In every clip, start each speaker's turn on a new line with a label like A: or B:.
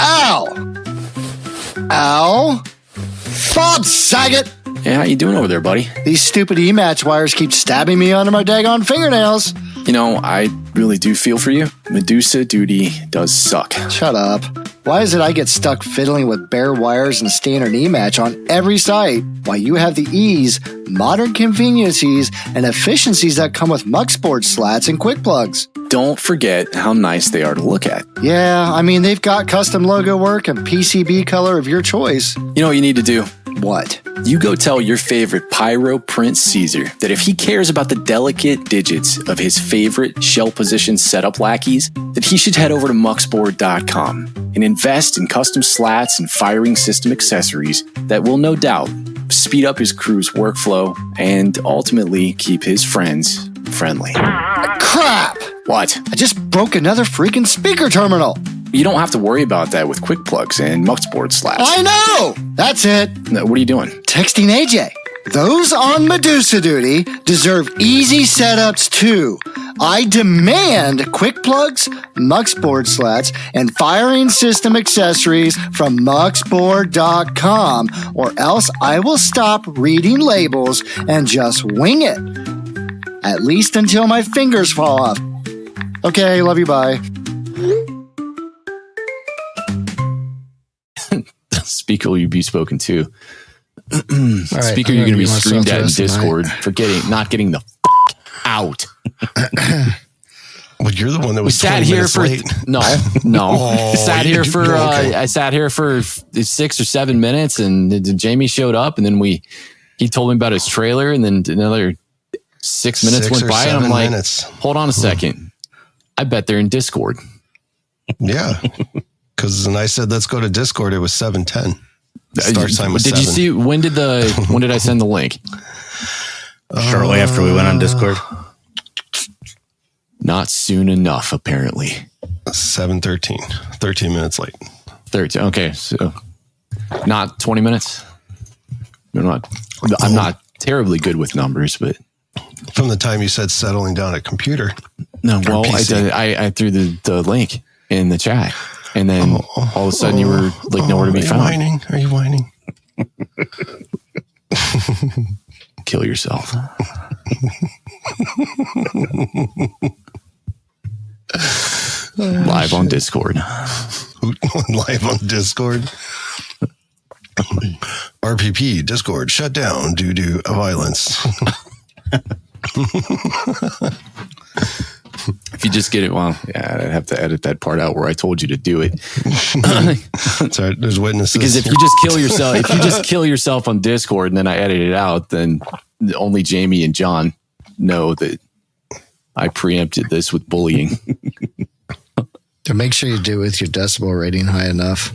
A: Ow! Ow! Bob Saget!
B: Hey, how you doing over there, buddy?
A: These stupid E-match wires keep stabbing me under my daggone fingernails.
B: You know, I really do feel for you. Medusa duty does suck.
A: Shut up. Why is it I get stuck fiddling with bare wires and standard E-match on every site, while you have the ease, modern conveniences, and efficiencies that come with Muxboard slats and quick plugs?
B: Don't forget how nice they are to look at.
A: Yeah, I mean, they've got custom logo work and PCB color of your choice.
B: You know what you need to do?
A: What?
B: You go tell your favorite Pyro Prince Caesar that if he cares about the delicate digits of his favorite shell position setup lackeys, that he should head over to muxboard.com and invest in custom slats and firing system accessories that will no doubt speed up his crew's workflow and ultimately keep his friends friendly.
A: Crap!
B: What?
A: I just broke another freaking speaker terminal.
B: You don't have to worry about that with quick plugs and Muxboard slats.
A: I know! That's it.
B: What are you doing?
A: Texting AJ. Those on Medusa duty deserve easy setups too. I demand quick plugs, Muxboard slats, and firing system accessories from muxboard.com, or else I will stop reading labels and just wing it. At least until my fingers fall off. Okay, love you, bye.
B: Speaker will you be spoken to?
A: Right,
B: Speaker, you're going to be screamed at in Discord for not getting the out.
C: Well, you're the one that was
B: sat here for
C: late.
B: No.
C: Oh,
B: I sat here for 6 or 7 minutes, and Jamie showed up, and then he told me about his trailer, and then another 6 minutes went by, and I'm like, hold on a second. I bet they're in Discord.
C: Yeah. Because when I said, let's go to Discord, it was 7:10. Start time was 7.
B: Did you see, when did I send the link?
D: Shortly after we went on Discord.
B: Not soon enough, apparently.
C: 7:13. 13 minutes late.
B: 13. Okay. So not 20 minutes. I'm not terribly good with numbers, but
C: from the time you said settling down a computer.
B: No, well, I threw the link in the chat. And then all of a sudden you were like nowhere to be found.
C: Are you whining?
B: Kill yourself. Live on Discord.
C: Live on Discord. RPP, Discord, shut down due to violence.
B: If you just get it, well, yeah, I'd have to edit that part out where I told you to do it.
C: Sorry, there's witnesses.
B: Because if you just kill yourself on Discord and then I edit it out, then only Jamie and John know that I preempted this with bullying.
A: To make sure you do with your decibel rating high enough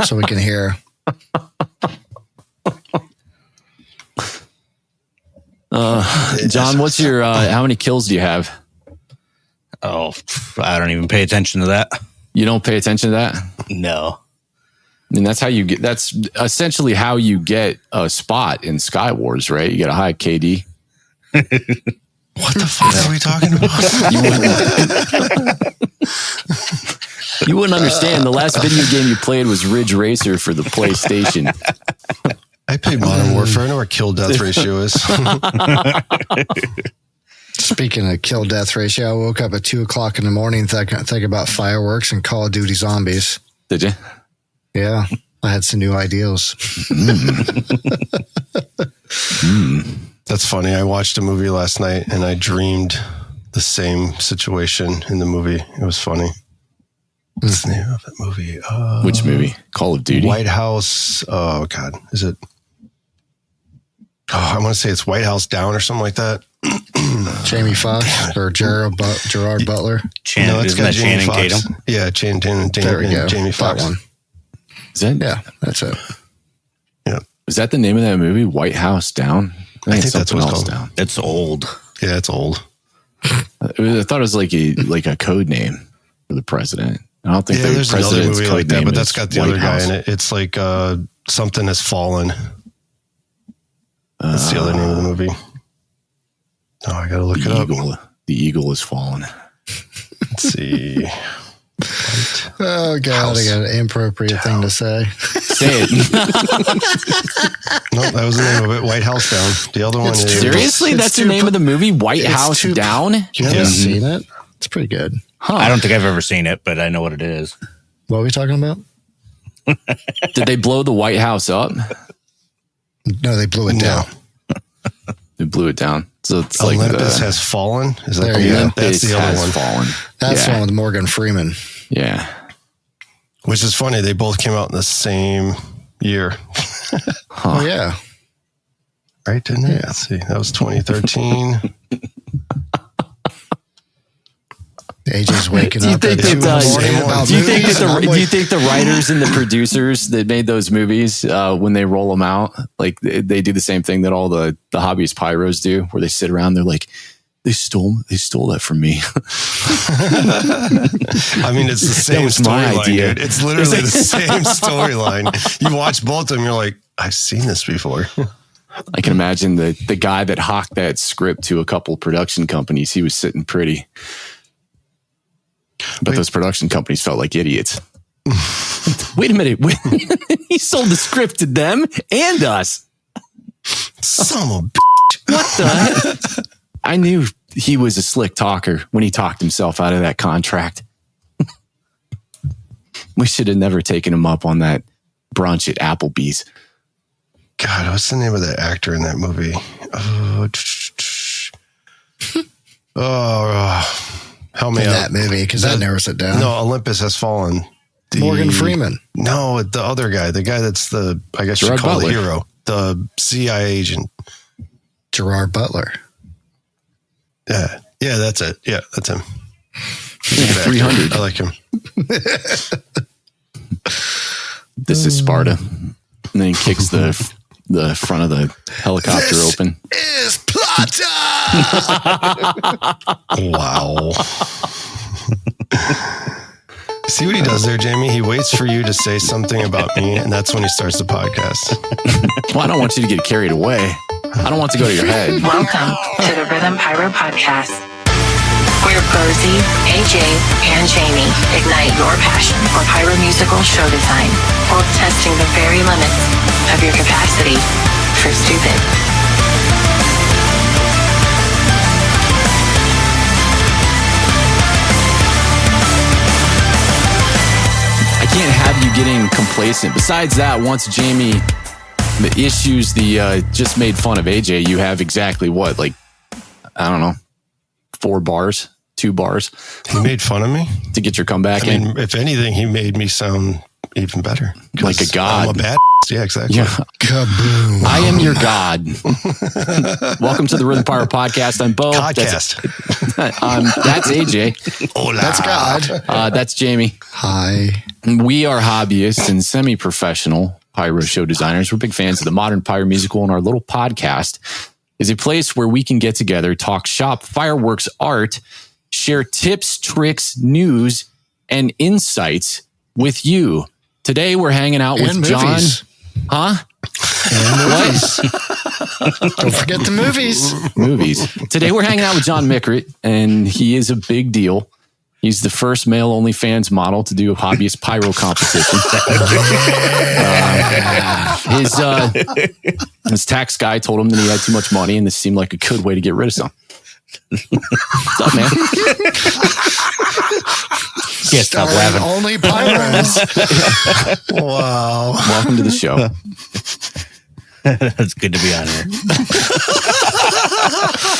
A: so we can hear.
B: John, what's your how many kills do you have?
D: Oh, I don't even pay attention to that.
B: You don't pay attention to that?
D: No.
B: I mean, that's essentially how you get a spot in Sky Wars, right? You get a high KD.
C: What the fuck are we talking about?
B: You wouldn't understand. The last video game you played was Ridge Racer for the PlayStation.
C: I played Modern Warfare. I know what kill death ratio is.
A: Speaking of kill death ratio, I woke up at 2:00 in the morning thinking about fireworks and Call of Duty zombies.
B: Did you?
A: Yeah, I had some new ideas.
C: That's funny. I watched a movie last night and I dreamed the same situation in the movie. It was funny. What's the name of that movie?
B: Which movie? Call of Duty?
C: White House. Oh, God. Is it? Oh, I want to say it's White House Down or something like that.
A: Jamie Foxx or Gerard Butler.
C: No, it's got Jamie Foxx. Yeah, Channing Tatum and Jamie Foxx.
A: That one.
B: Is that?
A: Yeah, that's it.
C: Yeah.
B: Is that the name of that movie? White House Down?
C: I think that's what it's called.
B: Down.
D: It's old.
C: Yeah, it's old.
B: I thought it was like a code name for the president. I don't think
C: there's another movie like that, but that's got the other guy
B: House.
C: in it. It's like Something Has Fallen. That's the other name of the movie. Oh, I gotta look it up.
B: The eagle has fallen.
C: Let's see.
A: Oh, God, I got an inappropriate thing to say.
B: Say it.
C: No, that was the name of it. White House Down. The other one is
B: Seriously? That's the name of the movie? White House Down?
A: You haven't seen it? It's pretty good.
B: Huh.
D: I don't think I've ever seen it, but I know what it is.
A: What are we talking about?
B: Did they blow the White House up?
A: No, they blew it down.
B: They blew it down. So it's
C: Olympus Has Fallen. Is that
A: There you go.
B: Olympus
C: That's the other
B: Has
C: one.
B: Fallen.
A: That's the one with Morgan Freeman.
B: Yeah.
C: Which is funny. They both came out in the same year.
A: Oh, yeah.
C: Right, didn't they? Let's see. That was 2013.
A: AJ's waking
B: Do you
A: up
B: think
A: at 2 in the morning about
B: do you think
A: movies,
B: that
A: and I'm
B: do you
A: like,
B: think the writers and the producers that made those movies, when they roll them out, like they do the same thing that all the hobbyist pyros do, where they sit around, they're like, they stole that from me.
C: I mean, it's the same
B: was my
C: storyline,
B: idea.
C: dude. It's literally the same storyline. You watch both of them, you're like, I've seen this before.
B: I can imagine the guy that hawked that script to a couple production companies. He was sitting pretty. But those production companies felt like idiots. Wait a minute. He sold the script to them and us.
C: Son of a
B: What the heck? I knew he was a slick talker when he talked himself out of that contract. We should have never taken him up on that brunch at Applebee's.
C: God, what's the name of that actor in that movie? Help me
A: in
C: out.
A: that movie, because that narrows it down.
C: No, Olympus Has Fallen.
A: Morgan Freeman.
C: No, the other guy. The guy that's I guess
B: Gerard
C: you call
B: Butler.
C: the hero. The CIA agent.
A: Gerard Butler.
C: Yeah. Yeah, that's it. Yeah, that's him.
B: Yeah, 300.
C: I like him.
B: This is Sparta. And then he kicks the front of the helicopter open.
A: Is Plata!
C: Wow. See what he does there, Jamie? He waits for you to say something about me, and that's when he starts the podcast.
B: Well, I don't want you to get carried away. I don't want to go to your head.
E: Welcome to the Rhythm Pyro Podcast, where Rosie, AJ, and Jamie ignite your passion for pyro musical show design while testing the very limits of your capacity for stupid.
B: I can't have you getting complacent. Besides that, once Jamie issues the just made fun of AJ, you have exactly what, like, I don't know, 2 bars
C: He made fun of me?
B: to get your comeback
C: I
B: in.
C: mean, if anything, he made me sound even better.
B: Like a god.
C: I'm a bad Yeah, exactly.
B: Yeah.
A: Kaboom.
B: I am your god. Welcome to the Rhythm Pyro Podcast. I'm Bo.
C: Podcast.
B: That's AJ.
C: Hola.
A: That's God.
B: That's Jamie.
A: Hi.
B: We are hobbyists and semi-professional pyro show designers. We're big fans of the modern pyro musical, and our little podcast is a place where we can get together, talk shop, fireworks, art, share tips, tricks, news, and insights with you. Today we're hanging out with
A: And
B: John.
A: movies.
B: Huh?
A: What? Don't forget the movies.
B: Movies. Today we're hanging out with John Mikrut, and he is a big deal. He's the first male OnlyFans model to do a hobbyist pyro competition. His tax guy told him that he had too much money, and this seemed like a good way to get rid of some. What's up, man?
D: Can't stop
A: Starring
D: laughing.
A: Only pyros. Wow.
B: Welcome to the show.
D: It's good to be on here.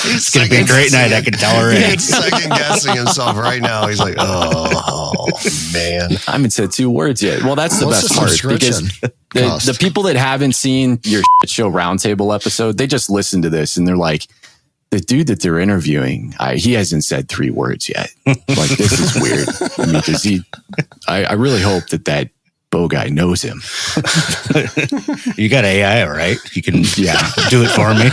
D: It's going to be a great night. I can tell already.
C: He's second guessing himself right now. He's like, oh man.
B: I haven't said 2 words yet. Well, that's the
A: What's
B: best
A: the
B: part,
A: subscription
B: because
A: cost?
B: the people that haven't seen your shit show roundtable episode, they just listen to this and they're like, the dude that they're interviewing, he hasn't said 3 words yet. Like, this is weird. I mean, because I really hope that Bo guy knows him.
D: You got AI, right? You can do it for me.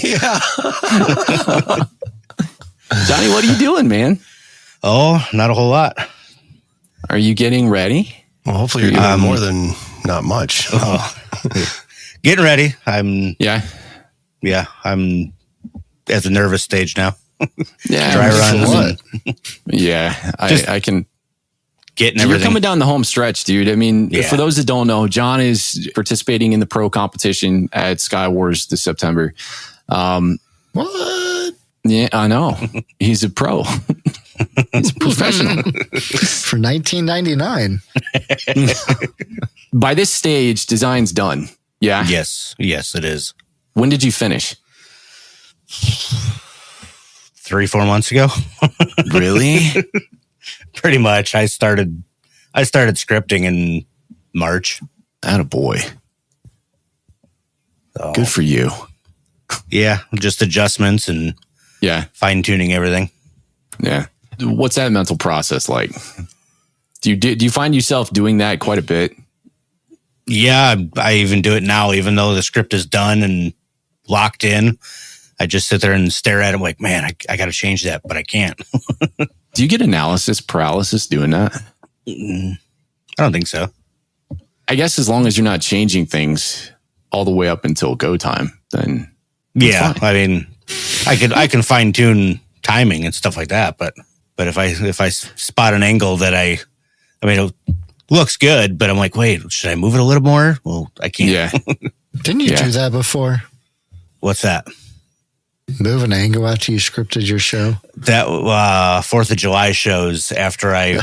C: Yeah.
B: Johnny, what are you doing, man?
D: Oh, not a whole lot.
B: Are you getting ready?
C: Well, hopefully you're doing more than not much.
D: Getting ready. I'm
B: Yeah.
D: at the nervous stage now.
B: Yeah,
D: dry runs.
B: Yeah, I can.
D: Getting
B: You're
D: everything.
B: coming down the home stretch, dude. I mean,
D: Yeah.
B: for those that don't know, John is participating in the pro competition at Sky Wars this September.
A: What?
B: Yeah, I know. He's a pro. He's a professional.
A: For $19.99.
B: By this stage, design's done. Yeah.
D: Yes, it is.
B: When did you finish?
D: 3-4 months ago.
B: Really?
D: Pretty much. I started scripting in March.
B: Attaboy.
D: So,
B: Good for you.
D: yeah, just adjustments and
B: Yeah.
D: fine tuning everything.
B: Yeah. What's that mental process like? Do you find yourself doing that quite a bit?
D: Yeah, I even do it now, even though the script is done and locked in. I just sit there and stare at it like, man, I got to change that, but I can't.
B: Do you get analysis paralysis doing that?
D: I don't think so.
B: I guess as long as you're not changing things all the way up until go time, then
D: Yeah,
B: fine.
D: I mean, I can fine tune timing and stuff like that, but if I spot an angle that I mean, it looks good, but I'm like, wait, should I move it a little more? Well, I can't.
B: yeah.
A: Didn't you
B: Yeah.
A: do that before?
D: What's that?
A: Move an angle after you scripted your show?
D: That 4th of July shows after I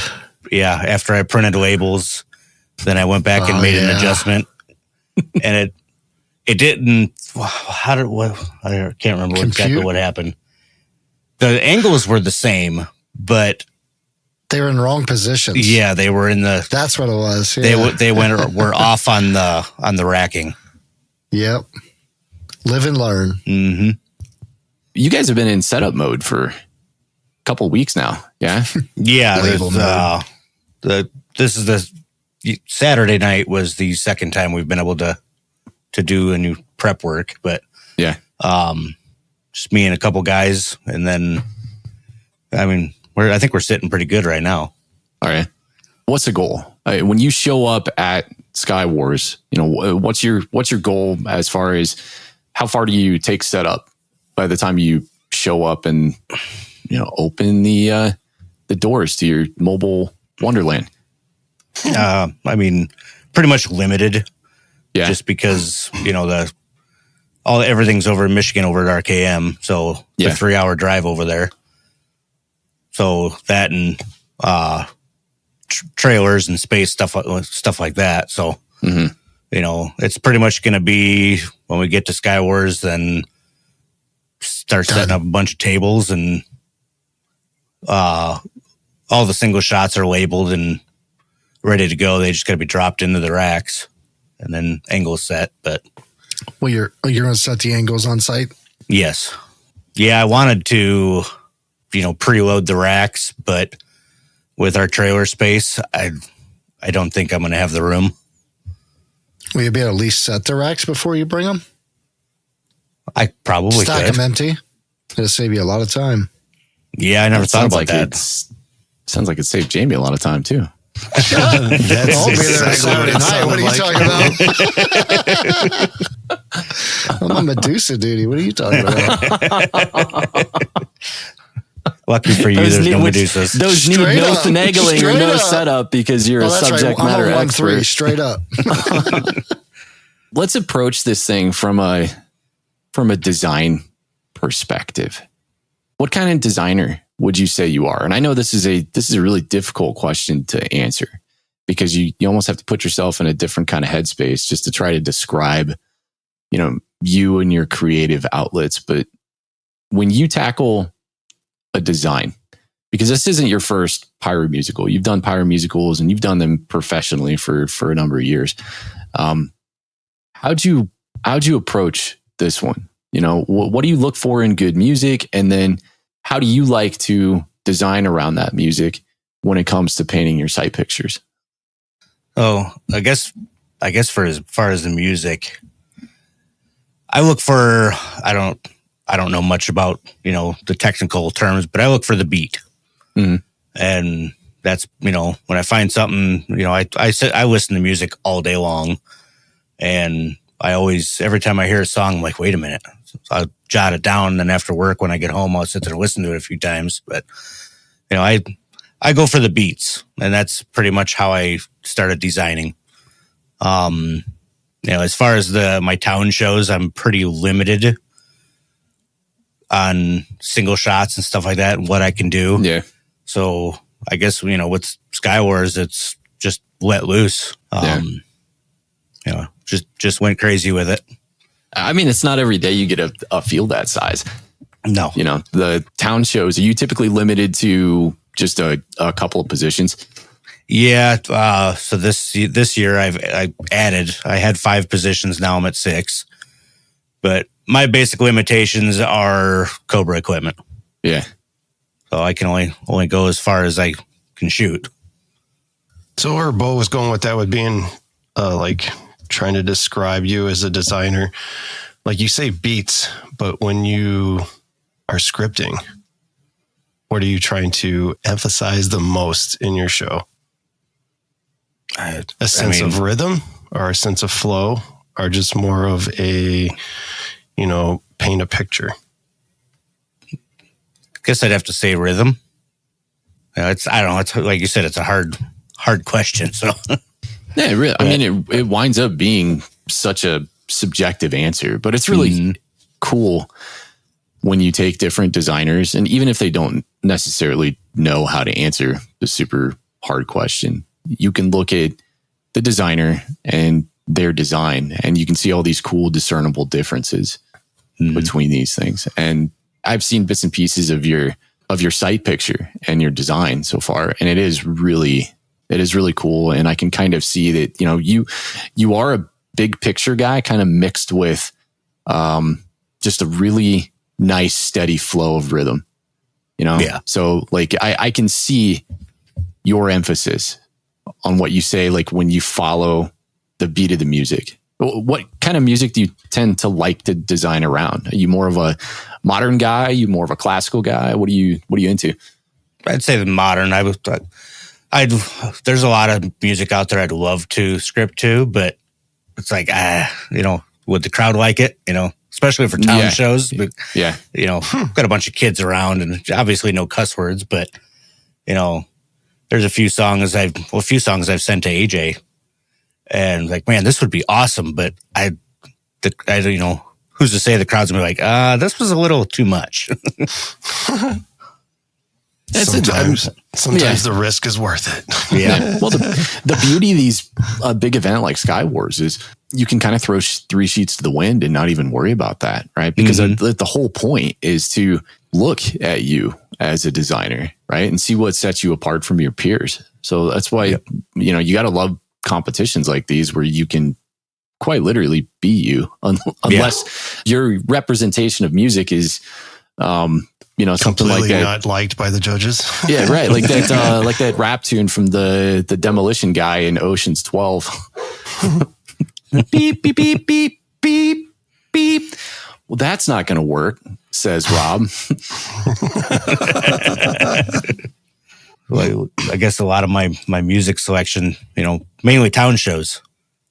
D: printed labels, then I went back and made an adjustment, and it didn't. I can't remember exactly what happened. The angles were the same, but
A: They were in wrong positions.
D: yeah, they were in the.
A: That's what it was. Yeah.
D: They were off on the racking.
A: Yep. Live and learn.
D: Mm-hmm.
B: You guys have been in setup mode for a couple weeks now. Yeah.
D: Yeah,
A: Label
D: this is the Saturday night was the second time we've been able to do a new prep work, but
B: Yeah.
D: just me and a couple guys, and then I mean I think we're sitting pretty good right now.
B: All right. What's the goal? When you show up at Sky Wars, what's your goal as far as how far do you take setup by the time you show up and open the doors to your mobile wonderland?
D: I mean, pretty much limited,
B: Yeah.
D: just because everything's over in Michigan over at RKM, so
B: Yeah.
D: a 3-hour drive over there. So that and trailers and space stuff like that. So it's pretty much going to be when we get to Sky Wars, then start setting up a bunch of tables, and all the single shots are labeled and ready to go. They just got to be dropped into the racks, and then angles set. But
A: Well, you're going to set the angles on site?
D: yes, yeah, I wanted to preload the racks, but with our trailer space, I don't think I'm going to have the room.
A: Will you be able to at least set the racks before you bring them?
D: I probably
A: Stack
D: could.
A: them empty? It'll save you a lot of time.
D: Yeah, I never thought about that.
B: Sounds like it saved Jamie a lot of time too.
C: That's
A: I'll be there
C: exactly
A: Saturday
C: what it
A: night. What are you
C: sounded like.
A: talking about? I'm on Medusa duty. What are you talking about?
D: Lucky for you, there's no Medusas.
B: Those need
A: Straight
B: no
A: up.
B: finagling or
A: Straight
B: no
A: up.
B: setup because you're
A: Oh,
B: a
A: that's
B: subject
A: right.
B: matter
A: I'm on
B: expert.
A: 1-3, straight up.
B: Let's approach this thing from a design perspective. What kind of designer would you say you are? And I know this is a really difficult question to answer because you almost have to put yourself in a different kind of headspace just to try to describe, you and your creative outlets. But when you tackle a design, because this isn't your first Pyro musical, you've done Pyro musicals and you've done them professionally for a number of years. How'd you approach this one? What do you look for in good music? And then how do you like to design around that music when it comes to painting your site pictures?
D: Oh, I guess for as far as the music, I look for, I don't know much about, the technical terms, but I look for the beat.
B: Mm-hmm.
D: And that's, when I find something, I listen to music all day long, and every time I hear a song, I'm like, wait a minute. So I'll jot it down. And then after work, when I get home, I'll sit there and listen to it a few times. But, I go for the beats, and that's pretty much how I started designing. As far as my town shows, I'm pretty limited on single shots and stuff like that and what I can do.
B: Yeah.
D: So I guess, with Sky Wars, it's just let loose. Just went crazy with it.
B: I mean, it's not every day you get a field that size.
D: No.
B: The town shows, are you typically limited to just a couple of positions?
D: Yeah. So this year I had 5 positions. Now I'm at 6. But my basic limitations are Cobra equipment.
B: Yeah.
D: So I can only go as far as I can shoot.
C: So where Bo was going with that would being like trying to describe you as a designer. Like you say beats, but when you are scripting, what are you trying to emphasize the most in your show? A sense of rhythm or a sense of flow or just more of a, paint a picture?
D: I guess I'd have to say rhythm. I don't know. It's like you said, it's a hard question. So
B: yeah, really. I mean, it winds up being such a subjective answer, but it's really cool when you take different designers, and even if they don't necessarily know how to answer the super hard question, you can look at the designer and their design, and you can see all these cool discernible differences between these things. And I've seen bits and pieces of your site picture and your design so far, and it is really cool. And I can kind of see that, you are a big picture guy, kind of mixed with just a really nice, steady flow of rhythm, Yeah. So like, I can see your emphasis on what you say, like when you follow the beat of the music. What kind of music do you tend to like to design around? Are you more of a modern guy? Are you more of a classical guy? What are you into?
D: I'd say the modern. There's a lot of music out there I'd love to script to, but it's like, would the crowd like it? Especially for town shows. But, got a bunch of kids around and obviously no cuss words, but, there's a few songs I've sent to AJ and like, man, this would be awesome. But who's to say the crowd's gonna be like, this was a little too much.
C: Sometimes the risk is worth it.
D: Yeah.
B: Well, the beauty of these big event like Sky Wars is you can kind of throw 3 sheets to the wind and not even worry about that, right? Because the whole point is to look at you as a designer, right? And see what sets you apart from your peers. So that's why, you got to love competitions like these where you can quite literally be you, unless your representation of music is, something
C: completely
B: like that.
C: Not liked by the judges.
B: Yeah, right. Like that, like that rap tune from the Demolition guy in Ocean's 12. Beep, beep, beep, beep, beep, beep. Well, that's not going to work, says Rob.
D: Well, I guess a lot of my music selection, mainly town shows.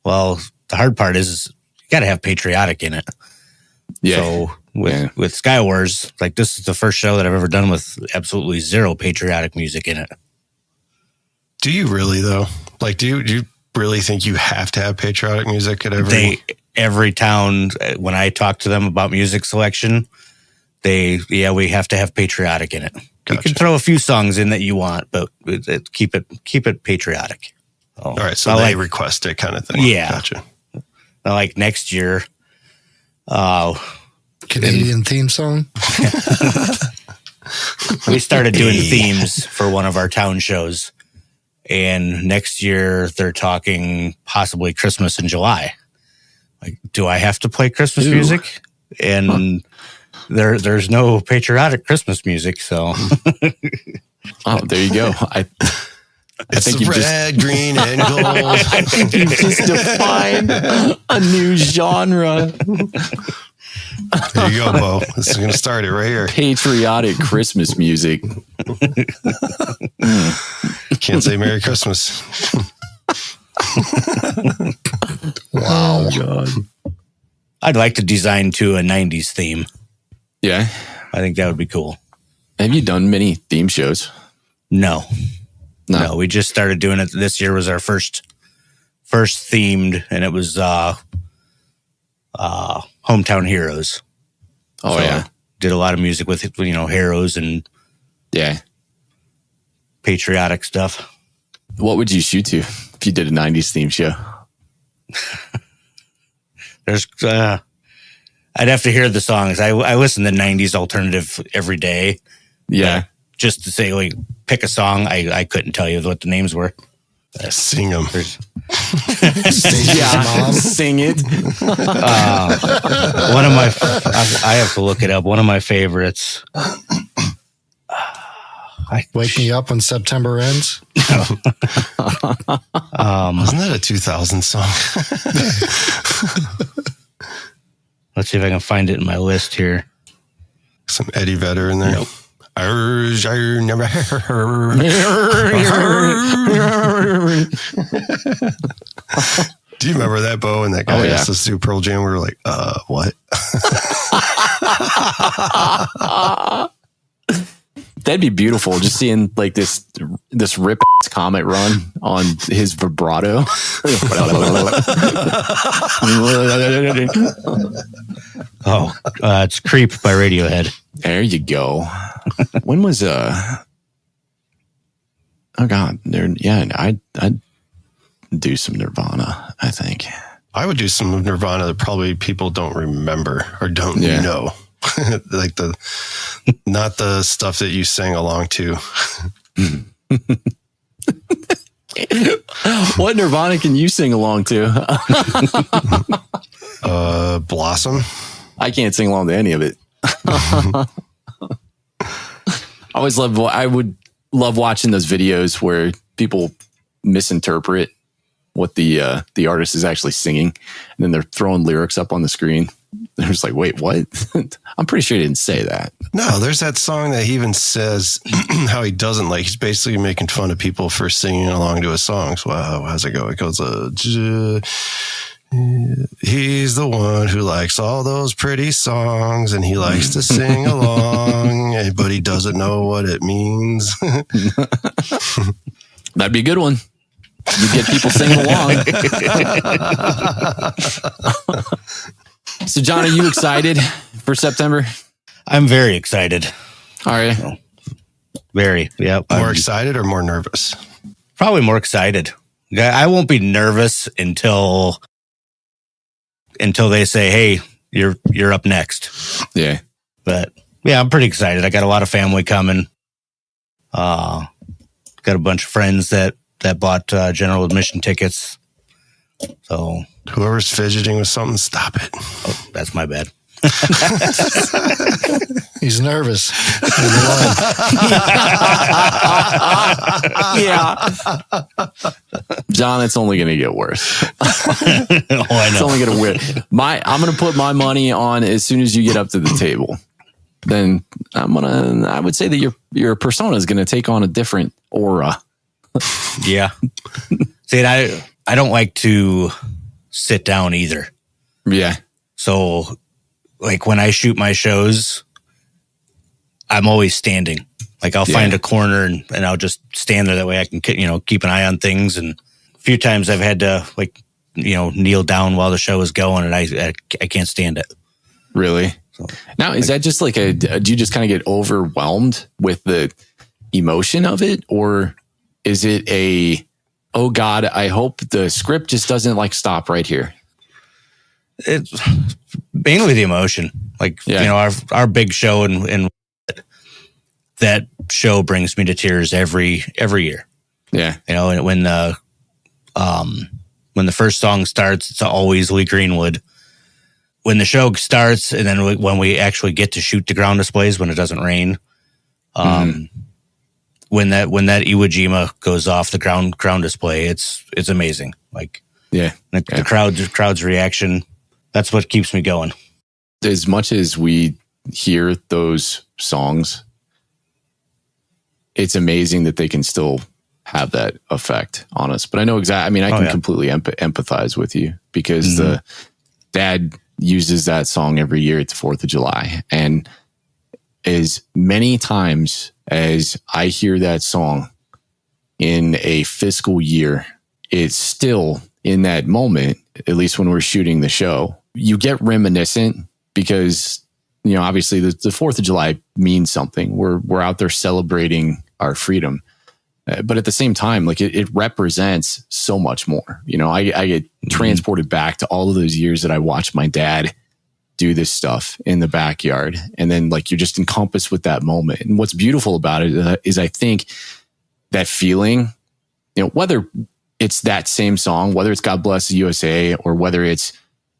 D: Well, the hard part is you got to have patriotic in it.
B: Yeah.
D: So with Sky Wars, like this is the first show that I've ever done with absolutely zero patriotic music in it.
C: Do you really though? Like, do you really think you have to have patriotic music at
D: every town? When I talk to them about music selection, we have to have patriotic in it. Gotcha. You can throw a few songs in that you want, but keep it patriotic.
C: All right, so they request it kind of thing.
D: Yeah,
C: gotcha.
D: Now, like next year,
A: Canadian theme song.
D: We started doing themes for one of our town shows, and next year they're talking possibly Christmas in July. Like, do I have to play Christmas music? And there's no patriotic Christmas music, so.
B: Oh, there you go. I think you
C: red, green, and gold.
B: I think you just defined a new genre.
C: There you go, Bo. This is going to start it right here.
B: Patriotic Christmas music.
C: Can't say Merry Christmas.
A: Wow.
B: God.
D: I'd like to design to a 90s theme.
B: Yeah.
D: I think that would be cool.
B: Have you done many theme shows?
D: No, we just started doing it. This year was our first themed, and it was Hometown Heroes.
B: Oh,
D: So
B: yeah.
D: Did a lot of music with, heroes and patriotic stuff.
B: What would you shoot to if you did a 90s theme show?
D: There's, I'd have to hear the songs. I listen to 90s alternative every day.
B: Yeah.
D: Just to say, like, pick a song, I couldn't tell you what the names were.
C: Sing them.
B: Sing it.
D: One of my, I have to look it up. One of my favorites.
F: Wake Me Up When September Ends.
C: Wasn't that a 2000 song?
D: Let's see if I can find it in my list here.
C: Some Eddie Vedder in there.
D: Nope.
C: Never. Do you remember that, Bo? And that guy asked us to do Pearl Jam. We were like, what?
B: That'd be beautiful, just seeing like this rip ass comet run on his vibrato.
D: It's Creep by Radiohead.
B: There you go. When was oh god, I'd do some Nirvana, I think.
C: I would do some of Nirvana that probably people don't remember or don't know. Like not the stuff that you sang along to.
B: What Nirvana can you sing along to?
C: Blossom.
B: I can't sing along to any of it. I would love watching those videos where people misinterpret what the artist is actually singing, and then they're throwing lyrics up on the screen. They're just like, wait, what? I'm pretty sure he didn't say that.
C: No, there's that song that he even says how he doesn't like. He's basically making fun of people for singing along to his songs. Wow, how's it go? It goes, he's the one who likes all those pretty songs and he likes to sing along, but he doesn't know what it means.
B: That'd be a good one. You get people singing along. So, John, are you excited for September?
D: I'm very excited.
B: All right.
D: Very. Yeah.
C: More excited or more nervous?
D: Probably more excited. I won't be nervous until they say, "Hey, you're up next."
B: Yeah.
D: But yeah, I'm pretty excited. I got a lot of family coming. Got a bunch of friends that bought general admission tickets. So
C: whoever's fidgeting with something, stop it.
D: Oh, that's my bad.
F: He's nervous.
B: Yeah. John, it's only going to get worse.
D: I know.
B: It's only going to win. I'm going to put my money on as soon as you get up to the table. Then I would say that your persona is going to take on a different aura.
D: Yeah. See, I don't like to sit down either.
B: Yeah. So,
D: like, when I shoot my shows, I'm always standing. Like, I'll find a corner and I'll just stand there. That way I can, keep an eye on things. And a few times I've had to, kneel down while the show is going, and I can't stand it.
B: Really? So, now, is that just like do you just kind of get overwhelmed with the emotion of it? Or is it oh God, I hope the script just doesn't stop right here?
D: It's mainly the emotion. Our big show and that show brings me to tears every year.
B: Yeah.
D: And when the first song starts, it's always Lee Greenwood. When the show starts, and then when we actually get to shoot the ground displays, when it doesn't rain, when that Iwo Jima goes off the ground display, it's amazing. The crowd's reaction, that's what keeps me going.
B: As much as we hear those songs, it's amazing that they can still have that effect on us. But I know exactly. I mean, I can completely empathize with you because the dad uses that song every year at the 4th of July. And as many times as I hear that song in a fiscal year, it's still in that moment, at least when we're shooting the show, you get reminiscent because, you know, obviously the 4th of July means something. We're out there celebrating our freedom. But at the same time, like it represents so much more. You know, I get transported back to all of those years that I watched my dad do this stuff in the backyard. And then like you're just encompassed with that moment. And what's beautiful about it is I think that feeling, you know, whether it's that same song, whether it's God Bless the USA or whether it's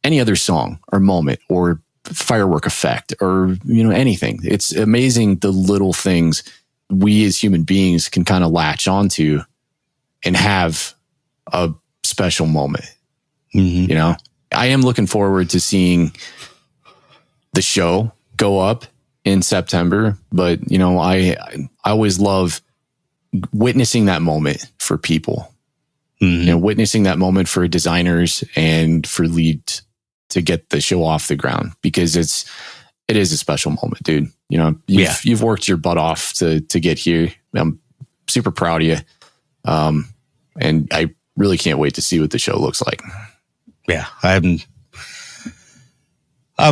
B: any other song or moment or firework effect or, you know, anything. It's amazing the little things we as human beings can kind of latch onto and have a special moment. You know, I am looking forward to seeing the show go up in September, but you know, I always love witnessing that moment for people, you know, witnessing that moment for designers and for leads to get the show off the ground, because it is a special moment, dude. You know, you've worked your butt off to get here. I'm super proud of you. And I really can't wait to see what the show looks like.
D: Yeah, I'm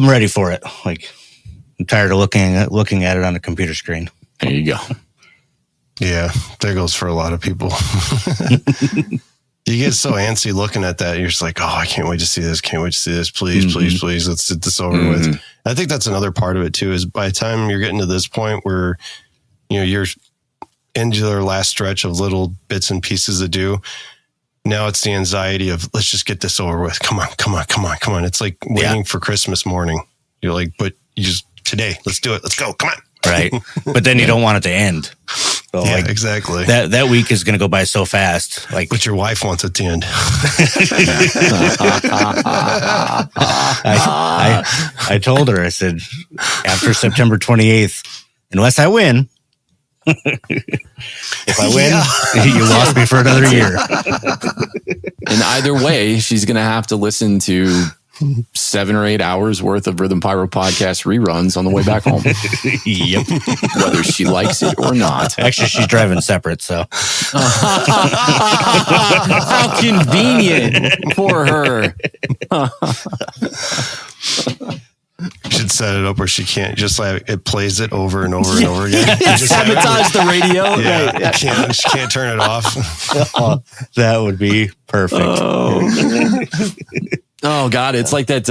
D: ready for it. Like, I'm tired of looking at it on a computer screen.
B: There you go.
C: Yeah, there goes for a lot of people. You get so antsy looking at that. You're just like, oh, I can't wait to see this. Can't wait to see this. Please, please, please. Let's get this over with. I think that's another part of it too, is by the time you're getting to this point where, you know, you're into their last stretch of little bits and pieces to do. Now it's the anxiety of, let's just get this over with. Come on, come on, come on, come on. It's like waiting for Christmas morning. You're like, but you just, today, let's do it. Let's go. Come on.
D: Right. But then you don't want it to end. So
C: yeah,
D: like,
C: exactly.
D: That week is going to go by so fast. Like,
C: but your wife wants it to end.
D: I told her, I said, after September 28th, unless I win, if I win, you lost me for another year.
B: And either way, she's going to have to listen to 7 or 8 hours worth of Rhythm Pyro podcast reruns on the way back home.
D: Yep.
B: Whether she likes it or not.
D: Actually, she's driving separate, so.
B: How convenient for her.
C: You should set it up where she can't just like it plays it over and over and over again.
B: Sabotage the radio.
C: Yeah, right. She can't turn it off.
D: That would be perfect.
B: Oh God, it's like that.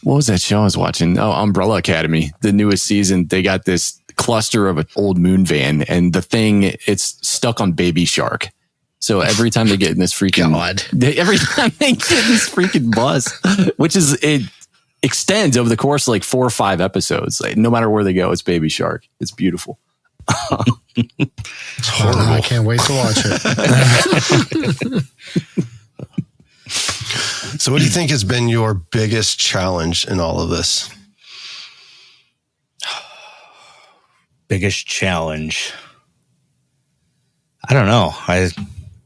B: What was that show I was watching? Oh, Umbrella Academy, the newest season. They got this cluster of an old moon van, and the thing, it's stuck on Baby Shark. So every time they get in this freaking bus, which is it extends over the course of like 4 or 5 episodes. Like, no matter where they go, it's Baby Shark. It's beautiful.
C: It's horrible.
F: I can't wait to watch it.
C: So what do you think has been your biggest challenge in all of this?
D: Biggest challenge? I don't know.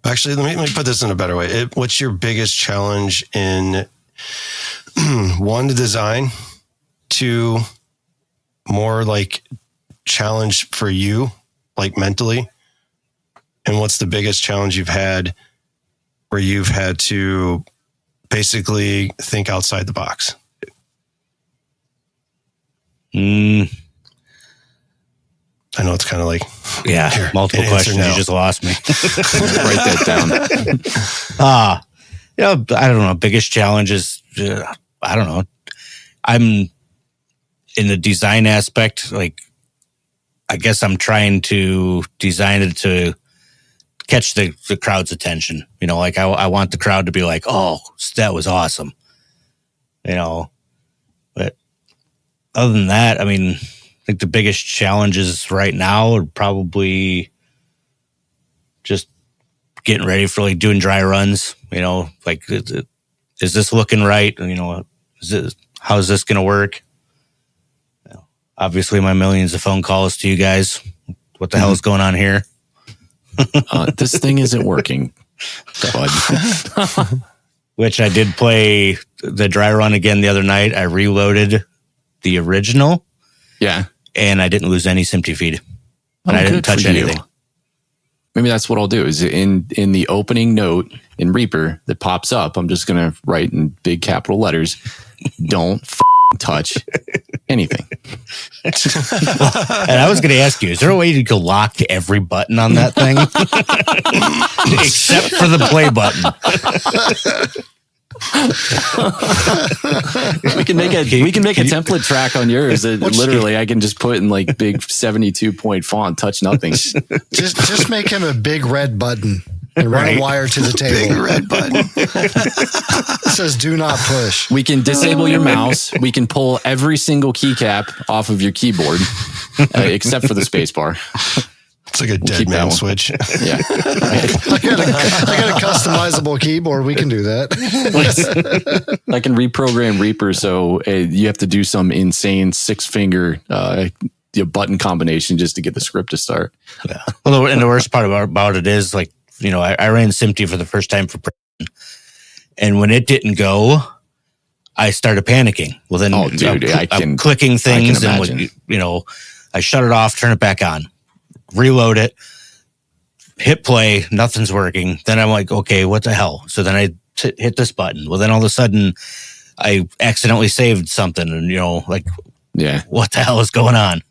C: Actually, let me put this in a better way. What's your biggest challenge in 1, to design, 2, more like challenge for you, like mentally? And what's the biggest challenge you've had where you've had to basically think outside the box?
D: I
C: know it's kind of like,
D: here, multiple questions. You just lost me.
B: Write that down.
D: I don't know. Biggest challenge is, I don't know. I'm in the design aspect. Like, I guess I'm trying to design it to catch the crowd's attention. You know, like I want the crowd to be like, oh, that was awesome. You know, but other than that, I mean, I think the biggest challenges right now are probably just getting ready for like doing dry runs. You know, like, is this looking right? You know, how is this going to work? You know, obviously, my millions of phone calls to you guys. What the hell is going on here?
B: This thing isn't working.
D: Which I did play the dry run again the other night. I reloaded the original.
B: Yeah.
D: And I didn't lose any SMPTE feed. And I didn't touch anything.
B: Maybe that's what I'll do is in the opening note in Reaper that pops up, I'm just going to write in big capital letters, don't touch anything.
D: And I was going to ask you, is there a way you could lock every button on that thing? Except for the play button.
B: we can make a template track on yours that literally I can just put in like big 72-point font, touch nothing.
F: Just make him a big red button and run a wire to the table.
C: Big red button.
F: It says do not push.
B: We can disable your mouse. We can pull every single keycap off of your keyboard, except for the space bar.
C: It's like a dead man switch.
B: Yeah.
F: I got a customizable keyboard. We can do that.
B: I can reprogram Reaper so you have to do some insane 6-finger button combination just to get the script to start.
D: Yeah. Well, and the worst part about it is, like, you know, I ran SMPTE for the first time for prison, and when it didn't go, I started panicking. Well, then I'm clicking things, and you know, I shut it off, turn it back on, reload it, hit play, nothing's working. Then I'm like, okay, what the hell? So then I hit this button. Well, then all of a sudden I accidentally saved something, and, you know, like,
B: yeah,
D: what the hell is going on?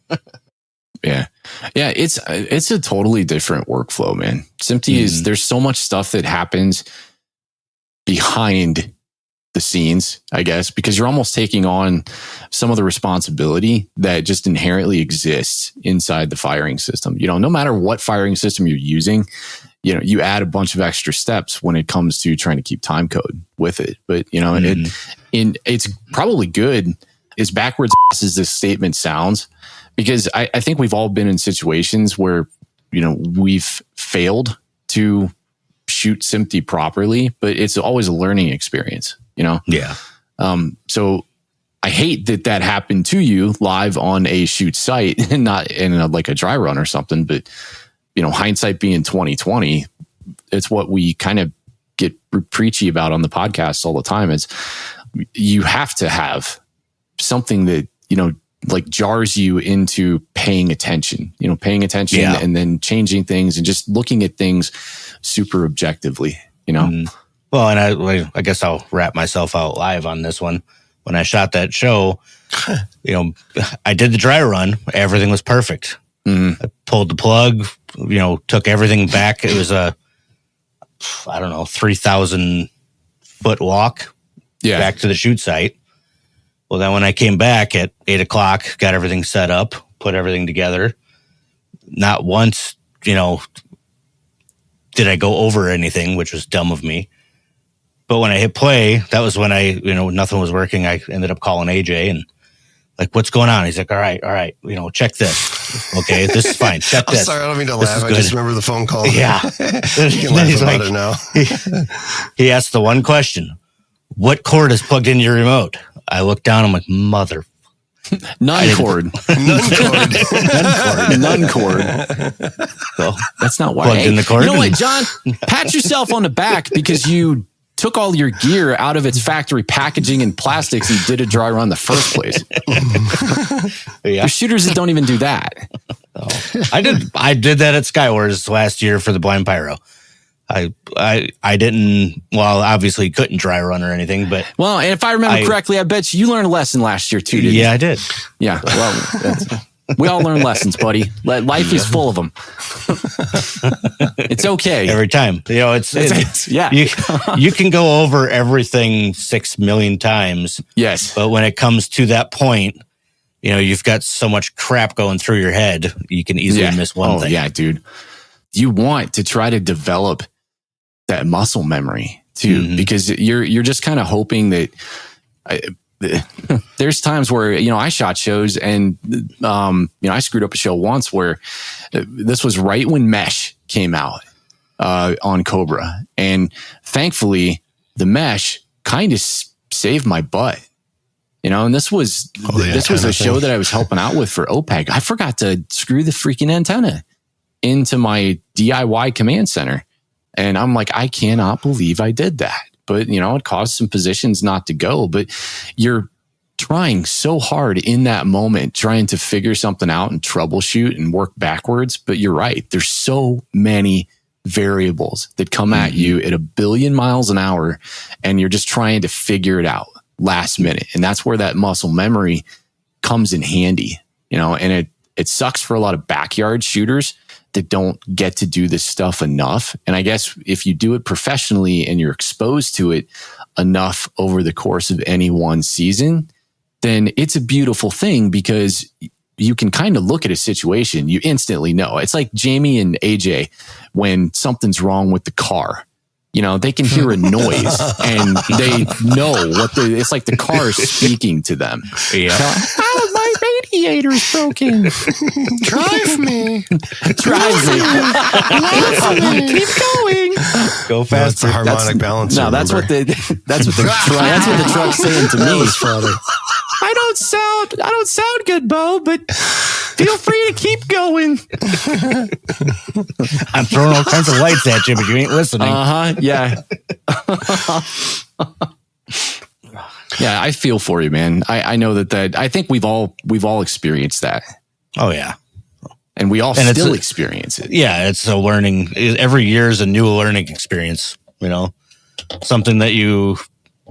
B: Yeah. Yeah. It's a totally different workflow, man. SMPTE is, there's so much stuff that happens behind the scenes, I guess, because you're almost taking on some of the responsibility that just inherently exists inside the firing system. You know, no matter what firing system you're using, you know, you add a bunch of extra steps when it comes to trying to keep time code with it. But, you know, it's probably good, as backwards as this statement sounds, because I think we've all been in situations where, you know, we've failed to shoot SMPTE properly, but it's always a learning experience, you know?
D: Yeah.
B: So I hate that happened to you live on a shoot site and not in like a dry run or something. But, you know, hindsight being 2020, it's what we kind of get preachy about on the podcast all the time. Is you have to have something that, you know, like jars you into paying attention, and then changing things and just looking at things super objectively, you know?
D: Well, and I guess I'll wrap myself out live on this one. When I shot that show, you know, I did the dry run. Everything was perfect. I pulled the plug, you know, took everything back. It was a, 3,000 foot walk back to the shoot site. Well, then when I came back at 8:00, got everything set up, put everything together. Not once, you know, did I go over anything, which was dumb of me. But when I hit play, that was when nothing was working. I ended up calling AJ and like, what's going on? He's like, all right, you know, check this. Okay, this is fine. Check this.
C: I'm sorry, I don't mean to laugh. I just remember the phone call.
D: Yeah.
C: You can laugh about it now.
D: He asked the one question: what cord is plugged into your remote? I looked down, I'm like, mother.
B: None cord. None cord.
D: Well,
B: that's not why.
D: Plugged in the cord.
B: You know what, John? Pat yourself on the back because you took all your gear out of its factory packaging and plastics and did a dry run in the first place. There's shooters that don't even do that.
D: I did that at Skywars last year for the Blind Pyro. I didn't, well, obviously couldn't dry run or anything, but.
B: Well, and if I remember correctly, I bet you learned a lesson last year too, didn't you?
D: Yeah, I did.
B: Yeah. Well, we all learn lessons, buddy. Life is full of them. It's okay.
D: Every time. You know, it's
B: yeah.
D: You can go over everything 6 million times.
B: Yes.
D: But when it comes to that point, you know, you've got so much crap going through your head, you can easily miss one thing.
B: Yeah, dude. You want to try to develop that muscle memory too, because you're just kind of hoping that there's times where, you know, I shot shows and, you know, I screwed up a show once where this was right when Mesh came out, on Cobra. And thankfully the Mesh kind of saved my butt, you know, and this was a show that I was helping out with for OPEC. I forgot to screw the freaking antenna into my DIY command center. And I'm like, I cannot believe I did that. but it caused some positions not to go. But you're trying so hard in that moment, trying to figure something out and troubleshoot and work backwards. But you're right. There's so many variables that come at you at 1 billion miles an hour, and you're just trying to figure it out last minute. And that's where that muscle memory comes in handy, and it sucks for a lot of backyard shooters that don't get to do this stuff enough. And I guess if you do it professionally and you're exposed to it enough over the course of any one season, then it's a beautiful thing, because you can kind of look at a situation, you instantly know. It's like Jamie and AJ, when something's wrong with the car, they can hear a noise and they know it's like the car is speaking to them. Yeah. Oh, my radiator's broken.
F: Drive me.
B: Keep going.
C: Go fast. That's the harmonic balance.
B: No, that's what the truck's saying to me.
F: Funny.
B: I don't sound good, Bo, but feel free to keep going.
D: I'm throwing all kinds of lights at you, but you ain't listening.
B: Yeah. Yeah, I feel for you, man. I know that I think we've all experienced that.
D: Oh yeah.
B: And we all still experience it.
D: Yeah, it's a learning. Every year is a new learning experience, something that you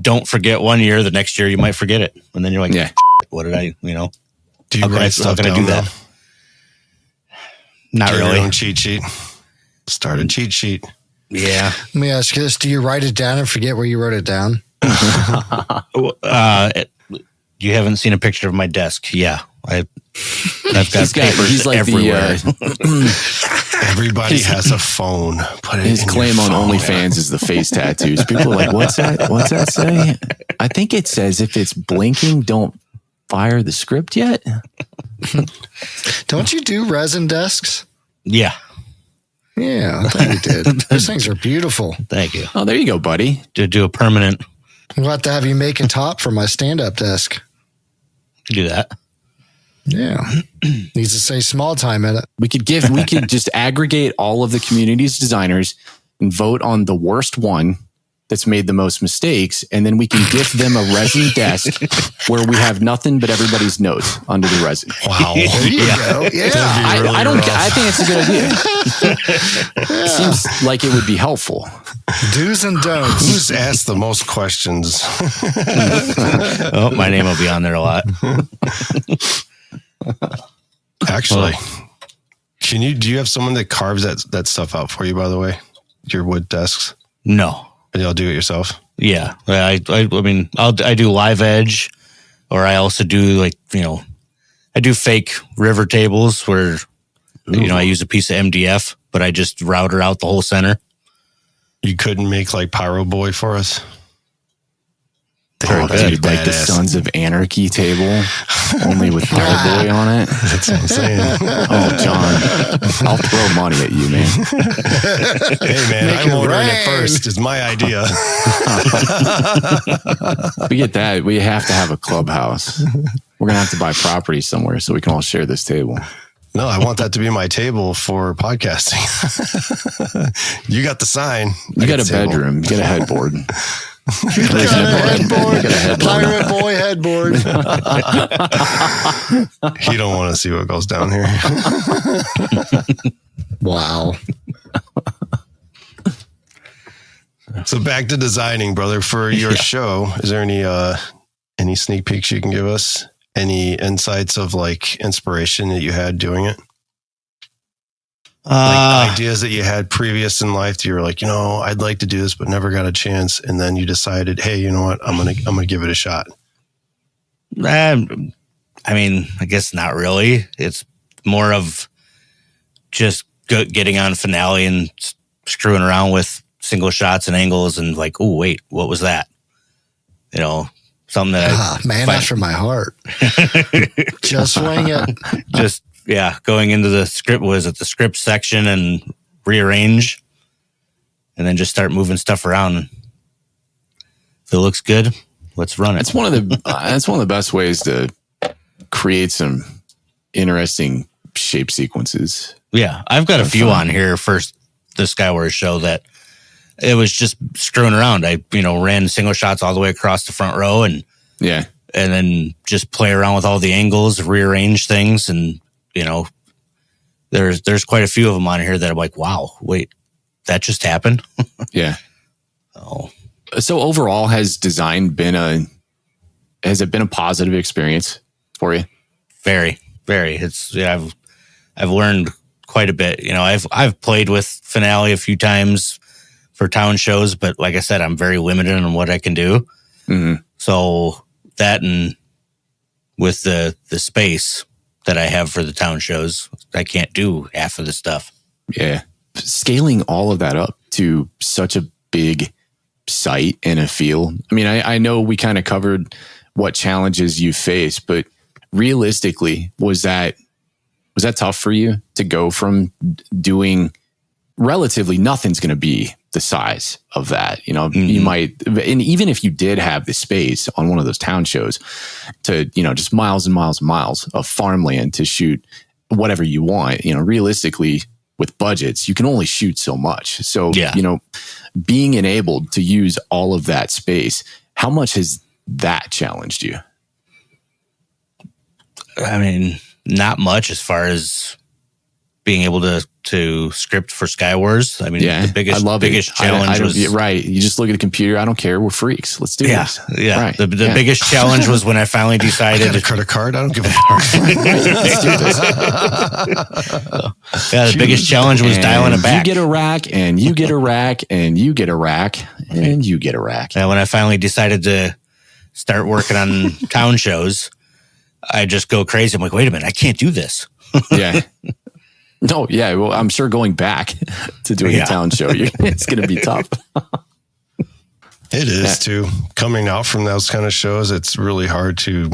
D: don't forget one year, the next year you might forget it. And then you're like, what did I,
C: Do you
D: how
C: write
D: can
C: stuff
D: I do that? Not really.
C: Your own cheat sheet. Start a cheat sheet.
D: Yeah.
F: Let me ask you this. Do you write it down and forget where you wrote it down?
D: You haven't seen a picture of my desk. Yeah. I've got papers
B: he's like
D: everywhere.
C: Everybody has a phone.
B: His claim on OnlyFans is the face tattoos. People are like, what's that? What's that say? I think it says if it's blinking, don't fire the script yet.
F: Don't you do resin desks?
D: Yeah.
F: Yeah, I thought you did. Those things are beautiful.
D: Thank you.
B: Oh, there you go, buddy.
D: To do a permanent.
F: We'll have to have you make a top for my stand-up desk.
D: Do that.
F: Yeah. Needs to say small time in it.
B: We could just aggregate all of the community's designers and vote on the worst one that's made the most mistakes, and then we can gift them a resin desk where we have nothing but everybody's notes under the resin.
C: Wow.
F: There you go. Yeah.
B: I think it's a good idea. Seems like it would be helpful.
F: Do's and don'ts.
C: Who's asked the most questions?
D: Oh, my name will be on there a lot.
C: Actually, do you have someone that carves that stuff out for you, by the way? Your wood desks?
D: No.
C: And you'll do it yourself?
D: Yeah. I mean, I do live edge, or I also do I do fake river tables where, I use a piece of MDF, but I just router out the whole center.
C: You couldn't make like Pyro Boy for us?
B: Very good. Like the Sons of Anarchy table, only with Pyro Boy on it.
C: That's what I'm saying.
B: Oh, John, I'll throw money at you, man.
C: Hey, man, I'm ordering it first. It's my idea.
B: We get that. We have to have a clubhouse. We're going to have to buy property somewhere so we can all share this table.
C: No, I want that to be my table for podcasting. You got the sign.
B: You got a bedroom. You got a headboard.
F: Pirate Boy headboard.
C: You don't want to see what goes down here.
F: Wow.
C: So back to designing, brother. For your show, is there any sneak peeks you can give us? Any insights of like inspiration that you had doing it? Like ideas that you had previous in life that you were like, I'd like to do this, but never got a chance. And then you decided, hey, you know what? I'm going to give it a shot.
D: I mean, I guess not really. It's more of just getting on finale and screwing around with single shots and angles and like, oh, wait, what was that? Something that
F: after my heart. Just swing it.
D: Just, going into the script section and rearrange and then just start moving stuff around. If it looks good, let's run it.
B: It's one of the best ways to create some interesting shape sequences.
D: Yeah, I've got a few on here for the Skywars show that it was just screwing around. I, ran single shots all the way across the front row and then just play around with all the angles, rearrange things. And, there's quite a few of them on here that I'm like, wow, wait, that just happened.
B: Yeah.
D: Oh,
B: So overall, has it been a positive experience for you?
D: very, very. I've learned quite a bit. I've played with Finale a few times for town shows, but like I said, I'm very limited on what I can do.
B: Mm-hmm.
D: So that, and with the space that I have for the town shows, I can't do half of the stuff.
B: Yeah. Scaling all of that up to such a big site and a field. I mean, I know we kind of covered what challenges you face, but realistically, was that tough for you to go from doing relatively nothing's going to be the size of that? You might, and even if you did have the space on one of those town shows to, just miles and miles and miles of farmland to shoot whatever you want, realistically with budgets, you can only shoot so much. So, being enabled to use all of that space, how much has that challenged you?
D: I mean, not much as far as being able to script for Skywars. I mean, the biggest challenge was
B: right. You just look at the computer. I don't care. We're freaks. Let's do this.
D: Yeah.
B: Right.
D: The biggest challenge was when I finally decided
C: I got a credit card. I don't give a
B: Let's do this.
D: the biggest challenge was dialing it back.
B: You get a rack, and you get a rack, and you get a rack, and you get a rack.
D: And when I finally decided to start working on town shows, I just go crazy. I'm like, wait a minute, I can't do this.
B: Yeah. No, yeah. Well, I'm sure going back to doing a town show, it's going to be tough.
C: It is too. Coming out from those kind of shows, it's really hard to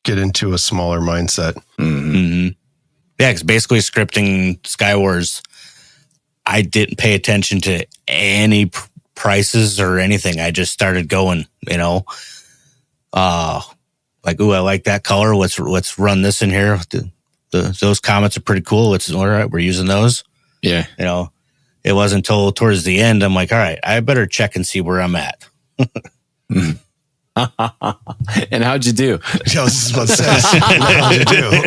C: get into a smaller mindset.
D: Mm-hmm. Yeah, because basically scripting Skywars, I didn't pay attention to any prices or anything. I just started going, like, ooh, I like that color. Let's run this in here. Those comments are pretty cool. It's all right. We're using those.
B: Yeah.
D: It wasn't until towards the end, I'm like, all right, I better check and see where I'm at.
B: And how'd you do?
C: Yeah, I was just about to say, how'd you do?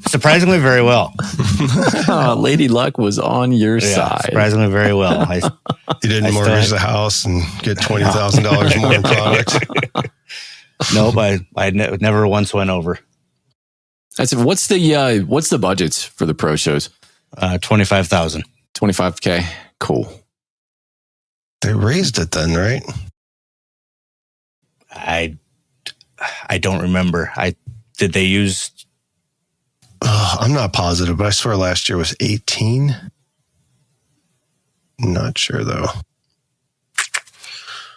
D: Surprisingly, very well.
B: Lady Luck was on your side.
D: Surprisingly, very well.
C: You didn't mortgage the house and get $20,000 more in product.
D: Nope, I never once went over.
B: That's what's the budgets for the pro shows?
D: 25,000.
B: 25K. Cool.
C: They raised it then, right?
D: I don't remember. Did they use?
C: I'm not positive, but I swear last year was 18. Not sure though.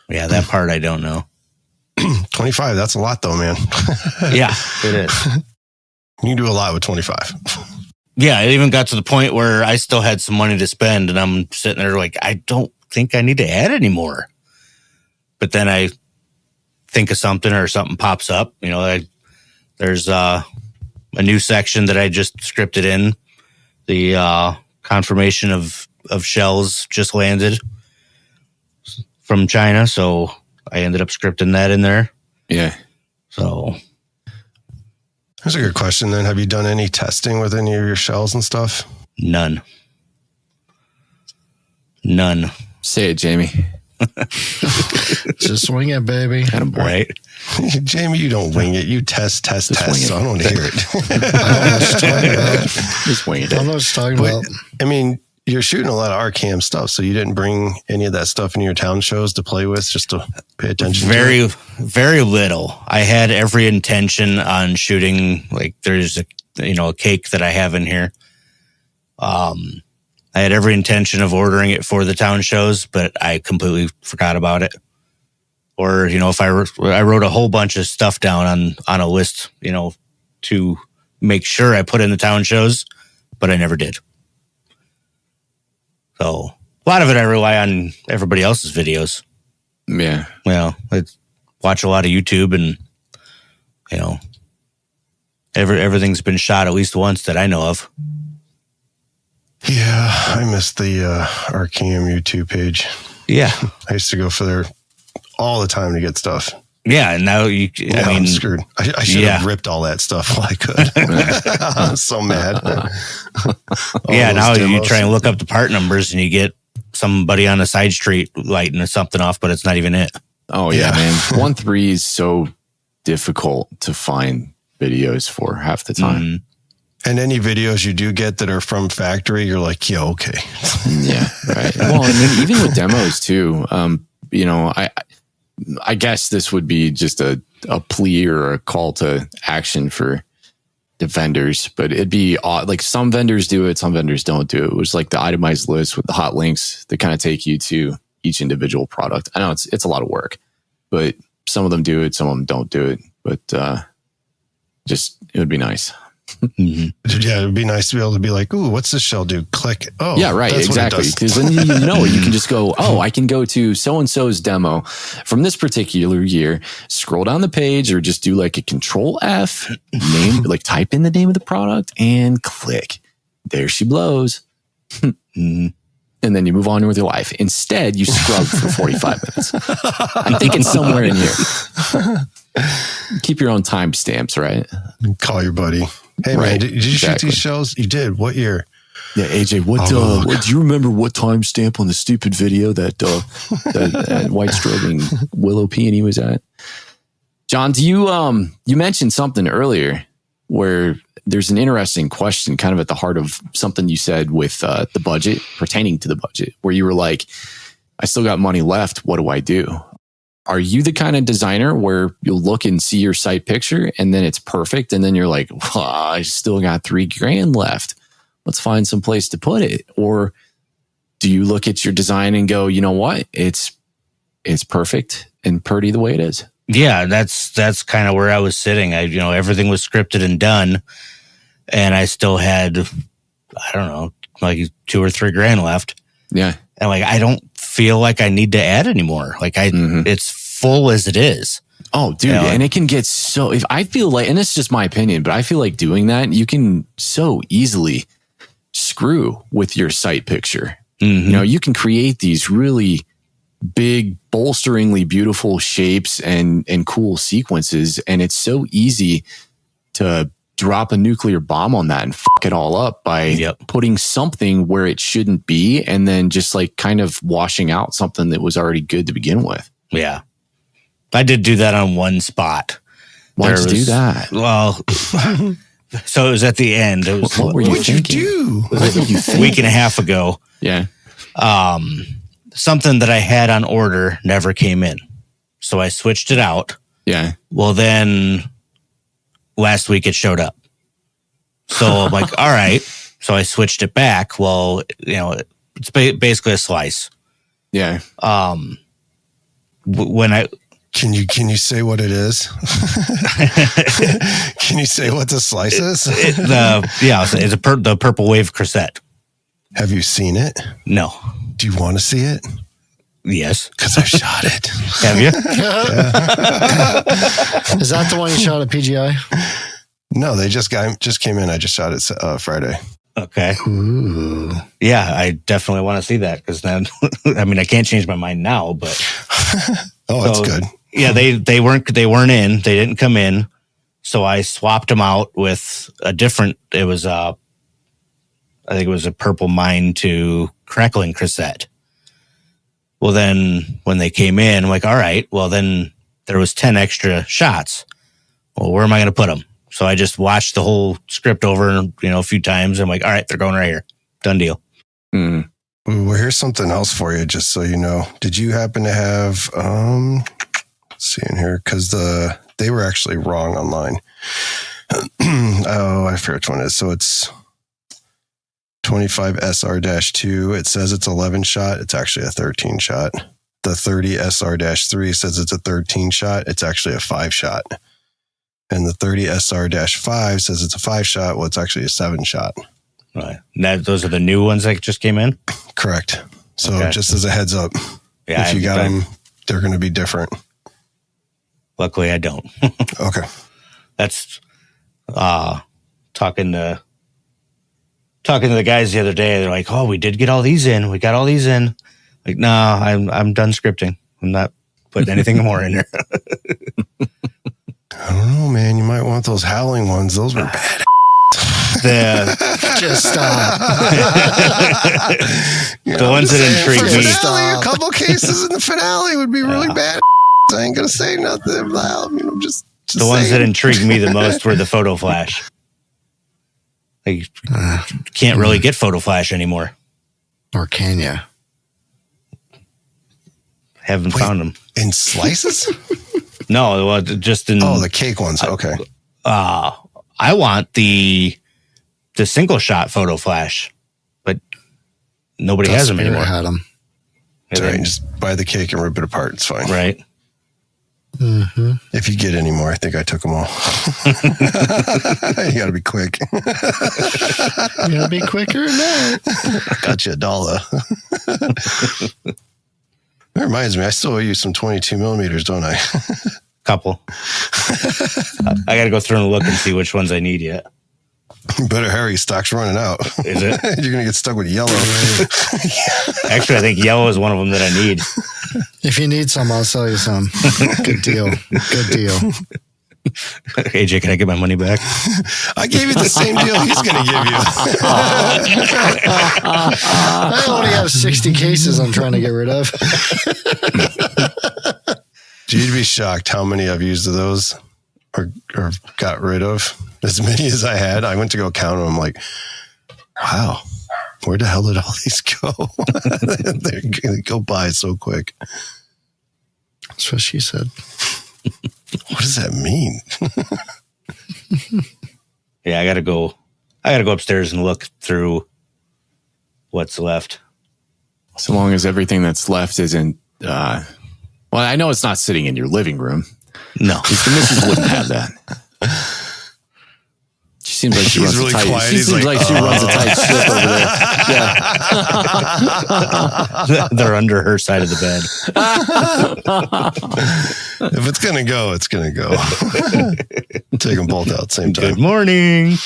D: Yeah, that part I don't know.
C: 25. That's a lot though, man.
D: Yeah, it is.
C: You can do a lot with 25.
D: Yeah, it even got to the point where I still had some money to spend, and I'm sitting there like, I don't think I need to add any more. But then I think of something or something pops up. There's a new section that I just scripted in. The confirmation of shells just landed from China, so I ended up scripting that in there.
B: Yeah.
D: So
C: that's a good question then. Have you done any testing with any of your shells and stuff?
D: None.
B: Say it, Jamie.
F: Just swing it, baby.
D: Right.
C: Jamie, you don't wing it. You test. So I don't want to hear it.
B: Just wing it.
F: I don't know what you're talking about.
C: I mean, you're shooting a lot of RCAM stuff, so you didn't bring any of that stuff in your town shows to play with, just to pay attention to it?
D: Very little. I had every intention on shooting, like there's a cake that I have in here. I had every intention of ordering it for the town shows, but I completely forgot about it. Or, if I wrote a whole bunch of stuff down on a list, to make sure I put in the town shows, but I never did. So a lot of it, I rely on everybody else's videos.
B: Yeah.
D: Well, I watch a lot of YouTube, and everything's been shot at least once that I know of.
C: Yeah, I missed the Arcanum YouTube page.
D: Yeah.
C: I used to go for there all the time to get stuff.
D: Yeah, and now
C: I'm screwed. I should have ripped all that stuff while I could. I'm so mad.
D: Yeah, now you try and look up the part numbers and you get somebody on a side street lighting something off, but it's not even it.
B: Oh yeah, man. 1.3 is so difficult to find videos for half the time.
D: Mm-hmm.
C: And any videos you do get that are from factory, you're like, yeah, okay.
B: Yeah, right. Well, and then even with demos too, you know, I guess this would be just a plea or a call to action for the vendors, but it'd be odd. Like some vendors do it, some vendors don't do it. It was like the itemized list with the hot links that kind of take you to each individual product. I know it's a lot of work, but some of them do it, some of them don't do it. But just it would be nice.
C: Mm-hmm. Yeah, it would be nice to be able to be like, ooh, what's this shell do? Click. Oh,
B: yeah, right. Exactly. Because then you know it. You can just go, oh, I can go to so-and-so's demo from this particular year, scroll down the page or just do like a Control F, name, like type in the name of the product and click. There she blows. And then you move on with your life. Instead, you scrub for 45 minutes. I think it's somewhere in here. Keep your own timestamps, right?
C: Call your buddy. Hey,
B: right,
C: man, did you shoot these shells? You did. What year?
B: Yeah, AJ, what do you remember what timestamp on the stupid video that white strobing Willow Peony was at? John, do you mentioned something earlier where there's an interesting question kind of at the heart of something you said with the budget, pertaining to the budget, where you were like, I still got money left. What do I do? Are you the kind of designer where you'll look and see your site picture and then it's perfect and then you're like, well, I still got $3,000 left. Let's find some place to put it. Or do you look at your design and go, you know what? It's perfect and pretty the way it is.
D: Yeah, that's kind of where I was sitting. Everything was scripted and done, and I still had, I don't know, like $2,000 or $3,000 left.
B: Yeah.
D: And like, I don't feel like I need to add anymore. Like it's full as it is.
B: Oh, dude. And it can get so, if I feel like, and it's just my opinion, but I feel like doing that, you can so easily screw with your site picture.
D: Mm-hmm.
B: You know, you can create these really big, bolsteringly beautiful shapes and cool sequences. And it's so easy to drop a nuclear bomb on that and fuck it all up by putting something where it shouldn't be and then just like kind of washing out something that was already good to begin with.
D: Yeah. I did do that on one spot.
B: Why'd you do that?
D: Well, so it was at the end. It was,
B: what were you thinking?
C: What were you
D: a week and a half ago.
B: Yeah.
D: Something that I had on order never came in. So I switched it out.
B: Yeah.
D: Well, then last week it showed up. So I'm like, all right. So I switched it back. Well, it's basically a slice.
B: Yeah.
D: When I
C: can you say what it is? Can you say what the slice is?
D: It's the Purple Wave cassette.
C: Have you seen it?
D: No.
C: Do you want to see it?
D: Yes.
C: Because I shot it.
D: Have you?
F: Is that the one you shot at PGI?
C: No, they just came in. I just shot it Friday.
D: Okay.
C: Ooh.
D: Yeah, I definitely want to see that because then, I mean, I can't change my mind now, but.
C: That's good.
D: Yeah, they weren't in. They didn't come in. So I swapped them out with a different, I think it was a Purple Mine to Crackling cassette. Well, then when they came in, I'm like, all right, well, then there was 10 extra shots. Well, where am I going to put them? So I just watched the whole script over, a few times. I'm like, all right, they're going right here. Done deal.
C: Mm. Well, here's something else for you, just so you know. Did you happen to have, let's see in here, because they were actually wrong online. Oh, I forget which one it is. So it's 25 SR-2. It says it's 11 shot. It's actually a 13 shot. The 30 SR-3 says it's a 13 shot. It's actually a 5 shot. And the 30 SR-5 says it's a 5 shot. Well, it's actually a 7 shot.
D: Right. Those are the new ones that just came in?
C: Correct. So just as a heads up, if you got them, they're going to be different.
D: Luckily, I don't.
C: Okay.
D: That's talking to talking to the guys the other day. They're like, "Oh, we did get all these in. We got all these in." Like, no, I'm done scripting. I'm not putting anything more in there.
C: I don't know, man. You might want those howling ones. Those were bad.
F: Just stop.
D: The ones that intrigue me.
C: Finale, a couple cases in the finale would be really bad. I ain't gonna say nothing loud. Just
D: the ones that intrigued me the most were the photo flash. Like, can't really get photo flash anymore.
F: Or can you?
D: Haven't found them
C: in slices.
D: No, well, just in.
C: Oh, the cake ones. Okay.
D: I want the single shot photo flash, but nobody has them anymore.
F: Had them.
C: It's all right, just buy the cake and rip it apart. It's fine.
D: Right.
F: Mm-hmm.
C: If you get any more, I think I took them all. You got to be quick.
F: You got to be quicker than that.
C: Got you $1. That reminds me, I still owe you some 22 millimeters, don't I?
D: Couple. I got to go through and look and see which ones I need yet.
C: You better hurry. Stock's running out.
D: Is it?
C: You're going to get stuck with yellow.
D: Actually, I think yellow is one of them that I need.
F: If you need some, I'll sell you some. Good deal. Good deal.
D: AJ, can I get my money back?
C: I gave you the same deal he's going to give you.
F: I only have 60 cases I'm trying to get rid of.
C: You'd be shocked how many I've used of those or got rid of. As many as I had. I went to go count them. I'm like, wow, where the hell did all these go? They go by so quick.
F: That's what she said.
C: What does that mean?
D: Yeah, I gotta go upstairs and look through what's left.
B: So long as everything that's left isn't, well, I know it's not sitting in your living room.
D: No.
B: Because the missus wouldn't have that. She seems like she runs
C: really
B: a tight.
C: quiet.
B: She
C: He's
B: seems
C: like,
B: like she runs a tight ship over there. Yeah.
D: They're under her side of the bed.
C: If it's going to go, it's going to go. Take them both out at the same time.
D: Good morning.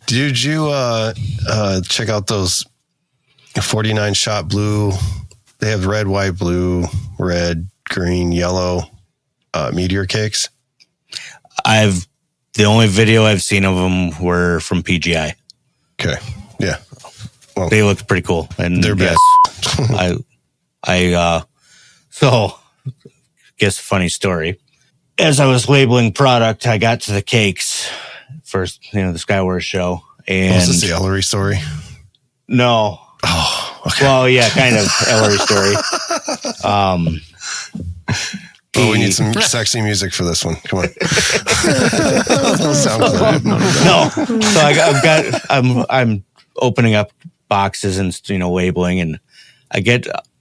C: Did you check out those 49 shot blue? They have red, white, blue, red, green, yellow meteor cakes.
D: The only video I've seen of them were from PGI.
C: Okay. Yeah. Well,
D: they looked pretty cool. And
C: they're best.
D: So guess a funny story. As I was labeling product, I got to the cakes first, the Skywars show. And
C: was this the Ellery story?
D: No.
C: Oh, okay.
D: Well, yeah, kind of Ellery story.
C: We need some sexy music for this one. Come on.
D: No. So I'm opening up boxes and labeling, and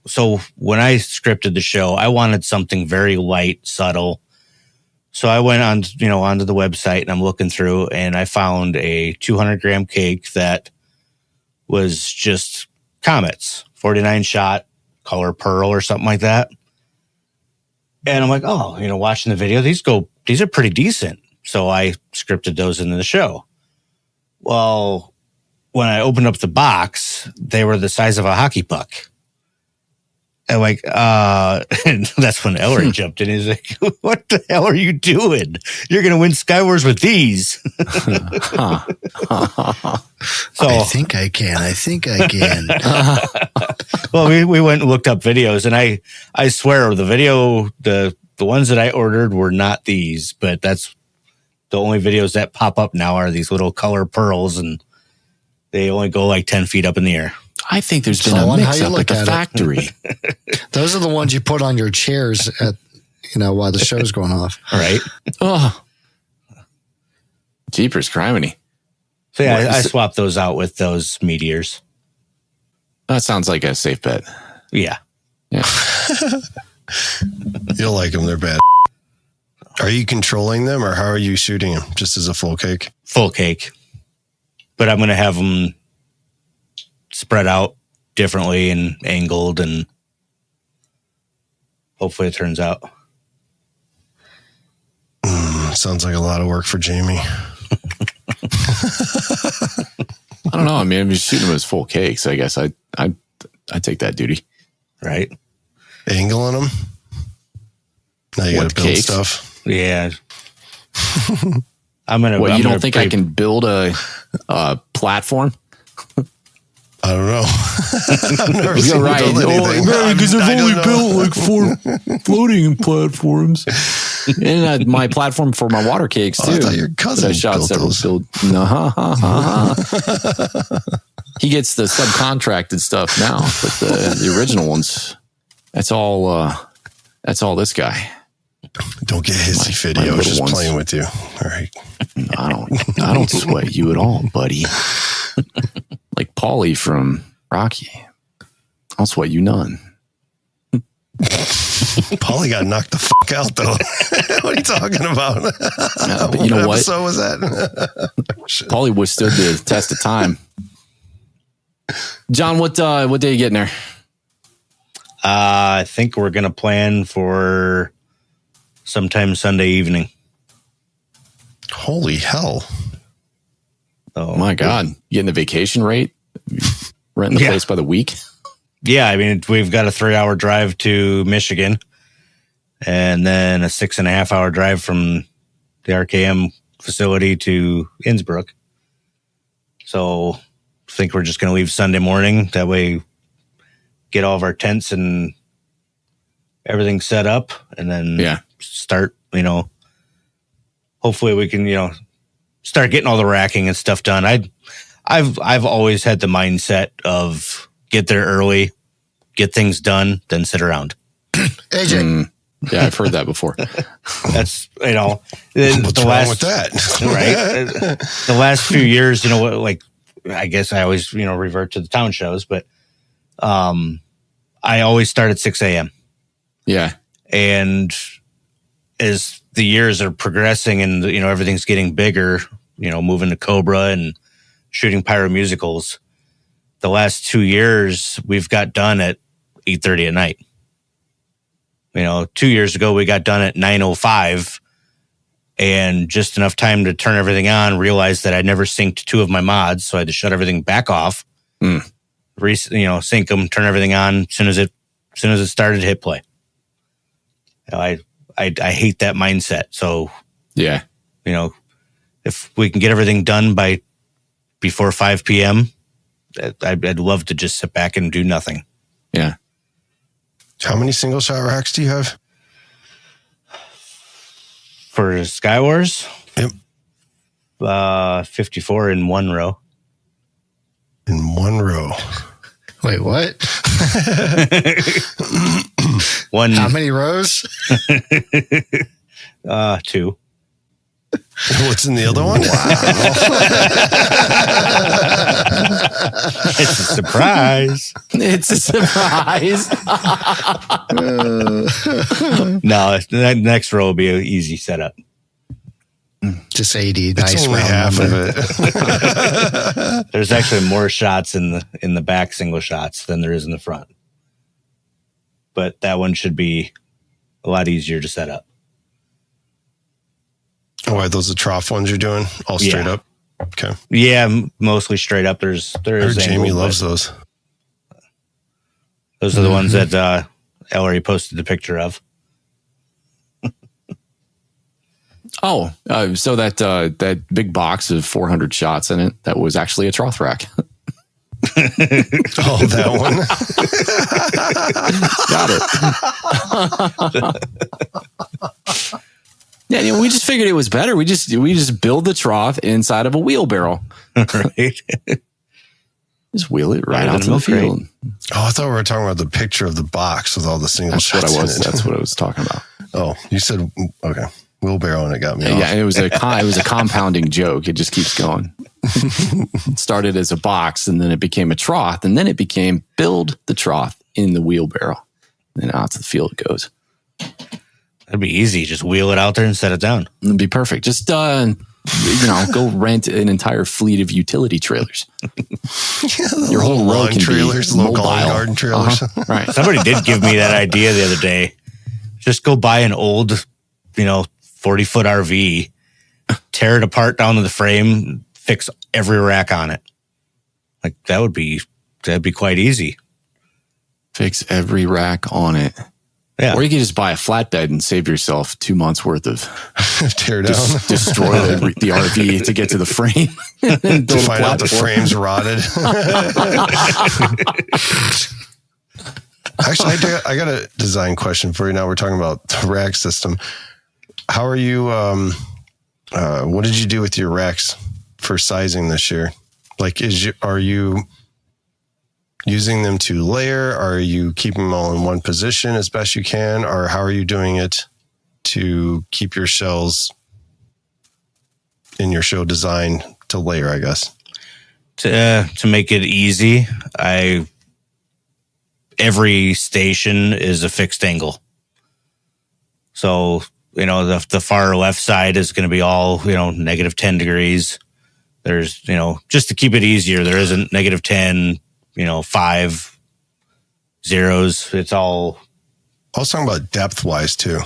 D: so when I scripted the show, I wanted something very light, subtle. So I went on, onto the website, and I'm looking through, and I found a 200-gram cake that was just comets, 49 shot, color pearl or something like that. And I'm like, oh, watching the video, these are pretty decent. So I scripted those into the show. Well, when I opened up the box, they were the size of a hockey puck. And and that's when Ellery jumped in. He's like, what the hell are you doing? You're going to win Skywars with these. So
F: I think I can.
D: Well, we went and looked up videos, and I swear the ones that I ordered were not these, but that's the only videos that pop up now are these little color pearls, and they only go like 10 feet up in the air.
B: I think there's been a mix-up at the factory.
F: Those are the ones you put on your chairs at, while the show's going off.
D: Right.
B: Oh, jeepers criminy.
D: So yeah, I swapped those out with those meteors.
B: That sounds like a safe bet.
D: Yeah.
C: You'll like them. They're bad. Are you controlling them, or how are you shooting them? Just as a full cake?
D: Full cake. But I'm going to have them spread out differently and angled, and hopefully it turns out.
C: Sounds like a lot of work for Jamie.
B: I don't know. I mean, I'm just shooting him as full cakes. I guess I take that duty.
D: Right.
C: Angling them. Now you got to build
B: cakes?
C: stuff.
D: Yeah. I'm gonna.
B: What,
D: I'm
B: you don't
D: gonna
B: think I can build a platform?
C: I don't know. I've never
B: You're
C: seen
B: right.
C: you build anything.
B: Because
C: I
B: I've only
C: don't know.
B: built like 4 floating platforms, and my platform for my water cakes too.
C: I thought your cousin
B: that I shot
C: built
B: several
C: those.
B: He gets the subcontracted stuff now, but the original ones, that's all this guy.
C: Don't get hissy fitty. I
B: my
C: was just
B: little ones.
C: playing with you. All right.
B: I don't sweat you at all, buddy. Like Paulie from Rocky. I'll sweat you none.
C: Paulie got knocked the fuck out though. What are you talking about?
B: But you know what?
C: episode was that?
B: Paulie withstood the test of time. John, what day are you getting there?
D: I think we're gonna plan for sometime Sunday evening.
C: Holy hell.
D: Oh
B: My God, you getting the vacation rate? Renting the place by the week?
D: Yeah, I mean, we've got a 3-hour drive to Michigan and then a 6.5-hour drive from the RKM facility to Innsbruck. So I think we're just going to leave Sunday morning. That way, get all of our tents and everything set up and then start, hopefully we can, start getting all the racking and stuff done. I've always had the mindset of get there early, get things done, then sit around.
F: AJ.
B: Yeah, I've heard that before.
D: That's,
C: What's wrong with that?
D: Right. The last few years, I guess I always, revert to the town shows, but I always start at 6 a.m.
B: Yeah.
D: And as the years are progressing and, everything's getting bigger, moving to Cobra and shooting Pyro musicals, the last 2 years we've got done at 8:30 at night. 2 years ago we got done at 9:05 and just enough time to turn everything on, realized that I'd never synced 2 of my mods, so I had to shut everything back off, sync them, turn everything on. As soon as it started, hit play. I hate that mindset. So
B: yeah,
D: if we can get everything done by before 5 p.m., I'd love to just sit back and do nothing.
B: Yeah.
C: How many single shot racks do you have?
D: For Skywars?
C: Yep.
D: 54 in one row.
C: In one row.
F: Wait, what?
D: One.
F: How many rows?
D: 2.
C: What's in the other one?
D: It's a surprise.
B: It's a surprise.
D: No, the next row will be an easy setup.
F: Just 80.
C: It's
F: Nice
C: only
F: round
C: half
F: number.
C: of it.
D: There's actually more shots in the back single shots than there is in the front. But that one should be a lot easier to set up.
C: Oh, are those the trough ones you're doing? All straight up? Okay.
D: Yeah, mostly straight up. There is
C: Jamie
D: angle,
C: loves
D: but
C: those.
D: Those are the ones that Ellery posted the picture of.
B: So that big box of 400 shots in it, that was actually a trough rack.
C: Oh, that one.
B: Got it. Yeah, we just figured it was better. We just build the trough inside of a wheelbarrow.
D: Right.
B: Just wheel it right
D: Rather
B: out
D: than
B: to the
D: milk crate.
B: field.
C: Oh, I thought we were talking about the picture of the box with all the single
B: That's what
C: shots
B: I was.
C: in it.
B: That's what I was talking about.
C: Oh, you said, okay. Wheelbarrow and it got me off.
B: Yeah, and it was a compounding joke. It just keeps going. It started as a box, and then it became a trough, and then it became build the trough in the wheelbarrow. And then out to the field it goes.
D: That'd be easy. Just wheel it out there and set it down.
B: It'd be perfect. Just go rent an entire fleet of utility trailers. Your whole row
C: lawn
B: can
C: trailers,
B: be
C: local
B: mobile.
C: garden trailers.
B: Right.
D: Somebody did give me that idea the other day. Just go buy an old, 40-foot RV, tear it apart down to the frame, fix every rack on it. Like that'd be quite easy.
B: Fix every rack on it.
D: Yeah.
B: Or you could just buy a flatbed and save yourself 2 months worth of
C: Tear down.
B: destroy the RV to get to the frame.
C: To find out the frame's rotted. Actually, I got a design question for you. Now we're talking about the rack system. How are you? What did you do with your racks for sizing this year? Like, are you using them to layer? Are you keeping them all in one position as best you can? Or how are you doing it to keep your shells in your show design to layer, I guess?
D: To make it easy, every station is a fixed angle. So, the far left side is going to be all, negative 10 degrees. There's, just to keep it easier, there isn't negative 10, 5 zeros. It's all.
C: I was talking about depth wise too.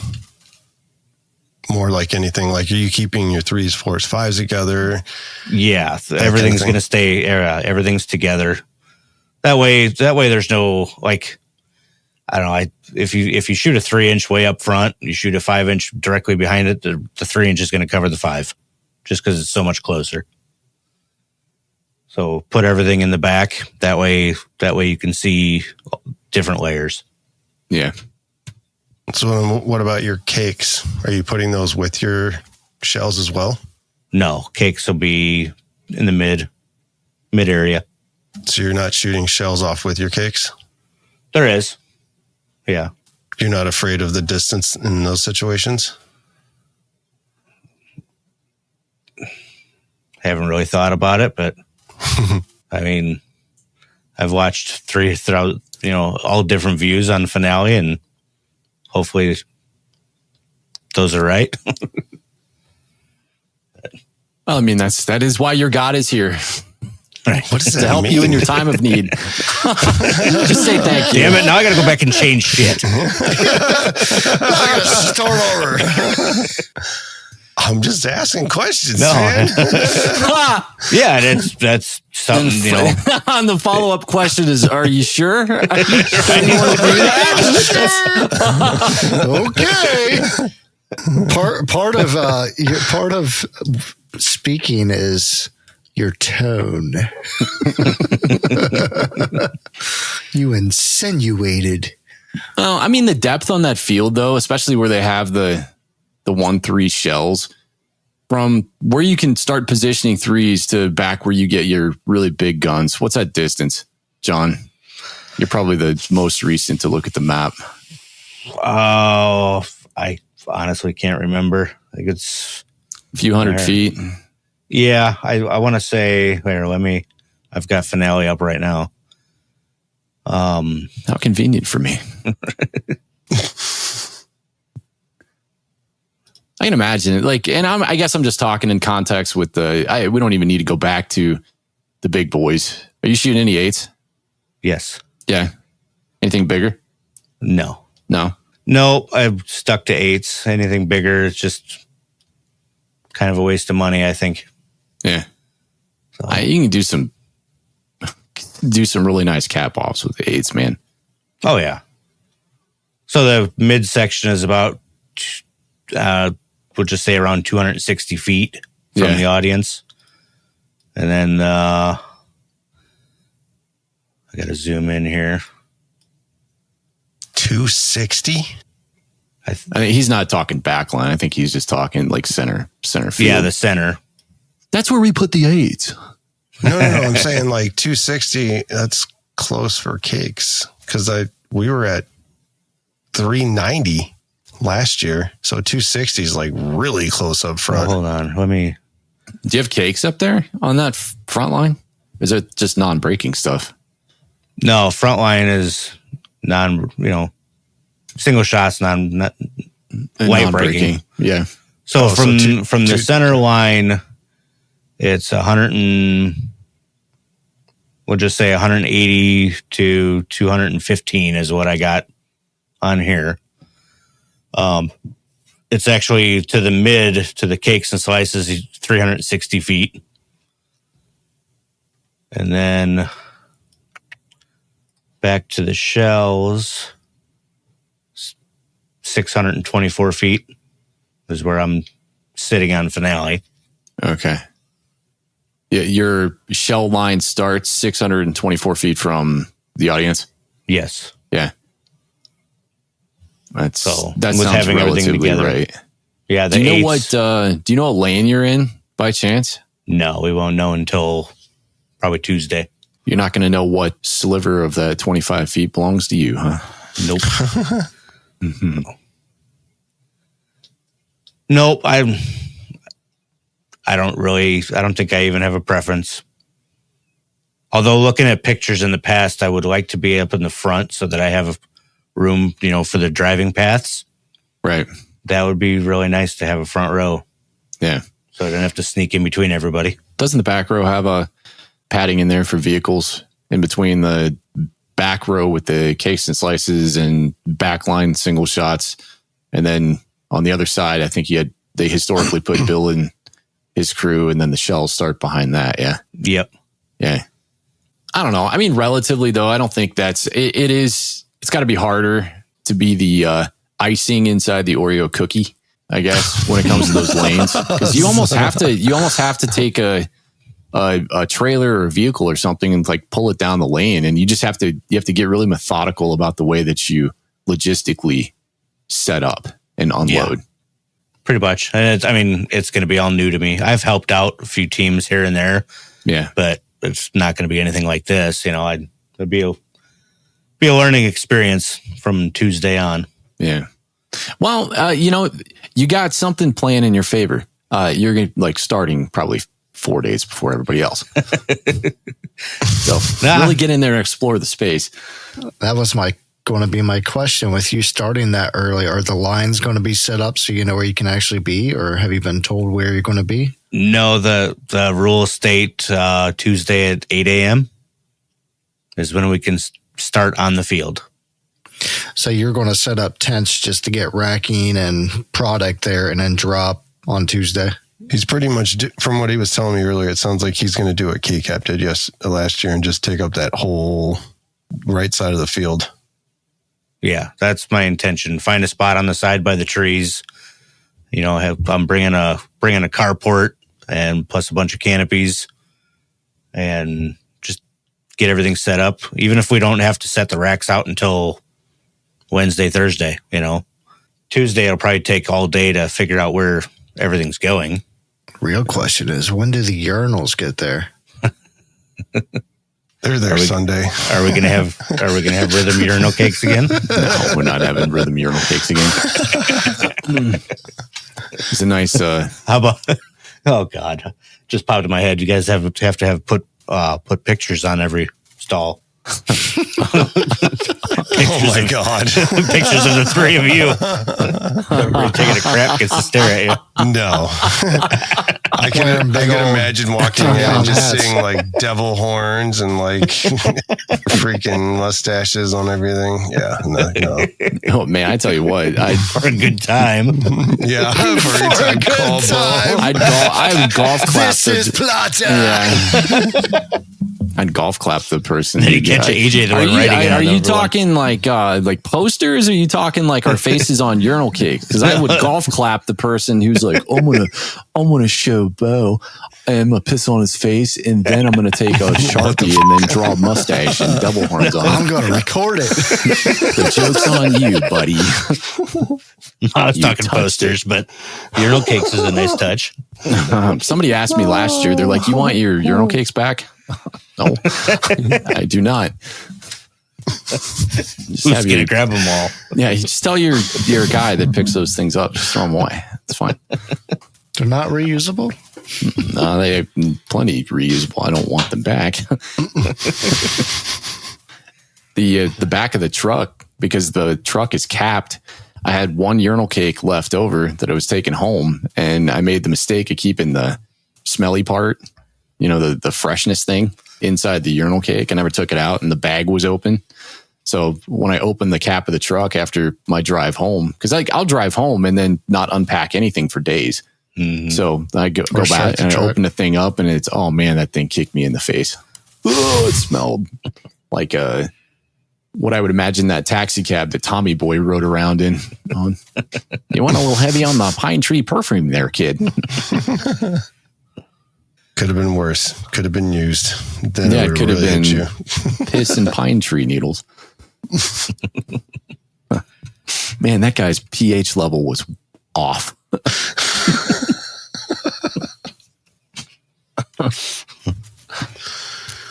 C: More like anything, like, are you keeping your 3s, 4s, 5s together?
D: Yeah. Everything's going to stay, everything's together. That way there's no, like, I don't know. If you shoot a 3-inch way up front, you shoot a 5-inch directly behind it, the 3-inch is going to cover the 5 just because it's so much closer. So put everything in the back. That way you can see different layers.
B: Yeah.
C: So what about your cakes? Are you putting those with your shells as well?
D: No, cakes will be in the mid area.
C: So you're not shooting shells off with your cakes?
D: There is. Yeah.
C: You're not afraid of the distance in those situations?
D: Haven't really thought about it, but I mean, I've watched 3 throughout, all different views on the finale, and hopefully those are right.
B: Well, I mean, that is why your God is here.
D: Right.
C: What does that
B: To help
C: mean?
B: you in your time of need. Just say thank you.
D: Damn it, now I got to go back and change shit.
C: I gotta start over. I'm just asking questions, man.
D: Yeah, that's something,
B: On the follow-up question is, are you sure?
F: Okay. Part of speaking is your tone. You insinuated.
B: Well, I mean, the depth on that field, though, especially where they have the 1-3 shells, from where you can start positioning 3s to back where you get your really big guns. What's that distance, John? You're probably the most recent to look at the map.
D: Oh, I honestly can't remember. I think it's
B: A few hundred feet.
D: Yeah, I want to say, I've got finale up right now.
B: How convenient for me. I can imagine it. Like, and I guess I'm just talking in context with we don't even need to go back to the big boys. Are you shooting any 8s?
D: Yes.
B: Yeah. Anything bigger?
D: No.
B: No.
D: I've stuck to 8s. Anything bigger, it's just kind of a waste of money, I think.
B: Yeah.
D: So.
B: You can do some really nice cap offs with the 8s, man.
D: Oh, yeah. So the midsection is about, we'll just say around 260 feet from the audience. And then I got to zoom in here.
C: 260?
B: I think he's not talking backline. I think he's just talking like center field.
D: Yeah, the center.
B: That's where we put the 8s.
C: No. I'm saying like 260. That's close for cakes because we were at 390 last year, so 260 is like really close up front.
D: Hold on, let me.
B: Do you have cakes up there on that front line? Is it just non-breaking stuff?
D: No, front line is single shots, not white breaking.
B: Yeah.
D: So from the center line, it's 180 to 215 is what I got on here. It's actually to the mid, to the cakes and slices, 360 feet. And then back to the shells, 624 feet is where I'm sitting on finale.
B: Okay. Yeah, your shell line starts 624 feet from the audience.
D: Yes.
B: Yeah. That
D: with
B: sounds
D: having everything
B: relatively
D: together.
B: right.
D: Yeah.
B: Do you know what lane you're in by chance?
D: No, we won't know until probably Tuesday.
B: You're not going to know what sliver of that 25 feet belongs to you, huh?
D: Nope. Mm-hmm. Nope. I don't think I even have a preference. Although looking at pictures in the past, I would like to be up in the front so that I have room, for the driving paths.
B: Right.
D: That would be really nice to have a front row.
B: Yeah.
D: So I don't have to sneak in between everybody.
B: Doesn't the back row have a padding in there for vehicles in between the back row with the cakes and slices and backline single shots? And then on the other side, I think they historically put Bill and his crew, and then the shells start behind that. Yeah.
D: Yep.
B: Yeah. I don't know. I mean, relatively though, I don't think it's got to be harder to be the icing inside the Oreo cookie, I guess, when it comes to those lanes. Because you almost have to take a trailer or a vehicle or something and like pull it down the lane, and you have to get really methodical about the way that you logistically set up and unload.
D: Yeah, pretty much. And it's going to be all new to me. I've helped out a few teams here and there. Yeah, but it's not going to be anything like this. It'd be a learning experience from Tuesday on.
B: Yeah. Well, you got something playing in your favor. You're going to starting probably 4 days before everybody else. So really get in there and explore the space.
F: That was going to be my question. With you starting that early, are the lines going to be set up so you know where you can actually be, or have you been told where you're going to be?
D: No, the rules state Tuesday at 8 a.m. is when we can start on the field.
F: So you're going to set up tents just to get racking and product there and then drop on Tuesday?
C: He's pretty much, from what he was telling me earlier, it sounds like he's going to do what KCAP did last year and just take up that whole right side of the field.
D: Yeah, that's my intention. Find a spot on the side by the trees. I'm bringing a carport and plus a bunch of canopies and just get everything set up. Even if we don't have to set the racks out until Wednesday, Thursday, Tuesday, it'll probably take all day to figure out where everything's going.
F: Real question is, when do the urinals get there?
C: They're there Sunday.
D: Are we gonna have rhythm urinal cakes again?
B: No, we're not having rhythm urinal cakes again. It's a nice.
D: How about? Oh God, just popped in my head. You guys have to put pictures on every stall.
C: Oh my God!
D: Pictures of the three of you. Everybody taking a crap gets to stare at you.
C: No. I can imagine walking in and just seeing like devil horns and like freaking mustaches on everything. Yeah, no.
B: Oh man, I tell you what,
D: for a good time.
C: Yeah, for a good time.
B: I would golf clap.
F: This is Plata.
B: Yeah. I'd golf clap the person.
D: Then you catch AJ the one writing it.
B: Are you talking like posters, or are you talking like our faces on urinal cakes? Because I would golf clap the person who's like, I'm gonna show Bo, and I'm gonna piss on his face, and then I'm gonna take a Sharpie and then draw a mustache and double horns on.
F: I'm gonna record it.
B: The joke's on you, buddy.
D: I was talking posters, but urinal cakes is a nice touch.
B: Somebody asked me last year. They're like, "You want your urinal cakes back?" No, I do not.
D: Just Who's going to grab them all?
B: Yeah, you just tell your guy that picks those things up. Just throw them away. It's fine.
F: They're not reusable?
B: No, they have plenty reusable. I don't want them back. The back of the truck, because the truck is capped, I had one urinal cake left over that I was taking home, and I made the mistake of keeping the smelly part, the freshness thing inside the urinal cake. I never took it out, and the bag was open. So when I open the cap of the truck after my drive home, because I'll drive home and then not unpack anything for days.
D: Mhm.
B: So I go back and I open the thing up and it's, oh man, that thing kicked me in the face. Oh, it smelled like what I would imagine that taxi cab that Tommy Boy rode around in. You went a little heavy on the pine tree perfume there, kid.
C: Could have been worse. Could have been used. Then
B: Yeah, it could have been
C: you.
B: piss and pine tree needles. Man, that guy's pH level was off.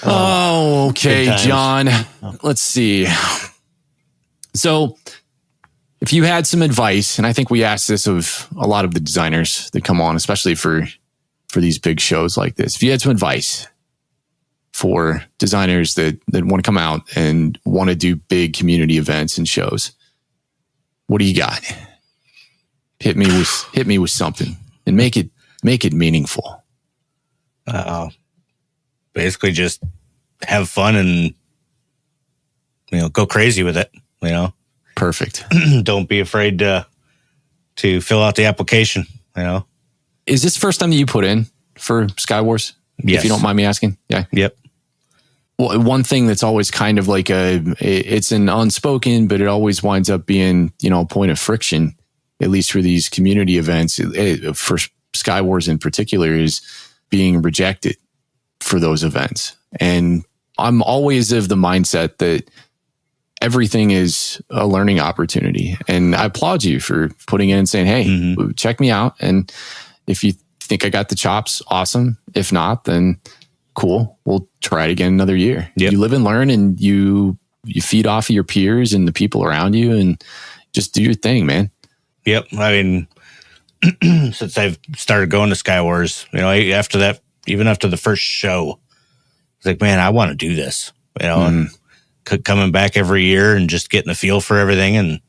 B: Oh, okay, John. Let's see. So, if you had some advice, and I think we asked this of a lot of the designers that come on, especially for these big shows like this, if you had some advice for designers that want to come out and want to do big community events and shows, what do you got? Hit me with something and make it meaningful.
D: Basically just have fun and, go crazy with it,
B: Perfect.
D: Don't be afraid to fill out the application,
B: Is this the first time that you put in for Skywars?
D: Yes.
B: If you don't mind me asking. Yeah.
D: Yep.
B: Well, one thing that's always kind of like it's an unspoken, but it always winds up being, a point of friction, at least for these community events, for Skywars in particular, is being rejected for those events. And I'm always of the mindset that everything is a learning opportunity. And I applaud you for putting in and saying, hey, check me out. And if you think I got the chops, awesome. If not, then cool. We'll try it again another year.
D: Yep.
B: You live and learn, and you feed off of your peers and the people around you, and just do your thing, man.
D: Yep. I mean, since I've started going to Skywars, after that, even after the first show, it's like, man, I want to do this, and coming back every year and just getting a feel for everything and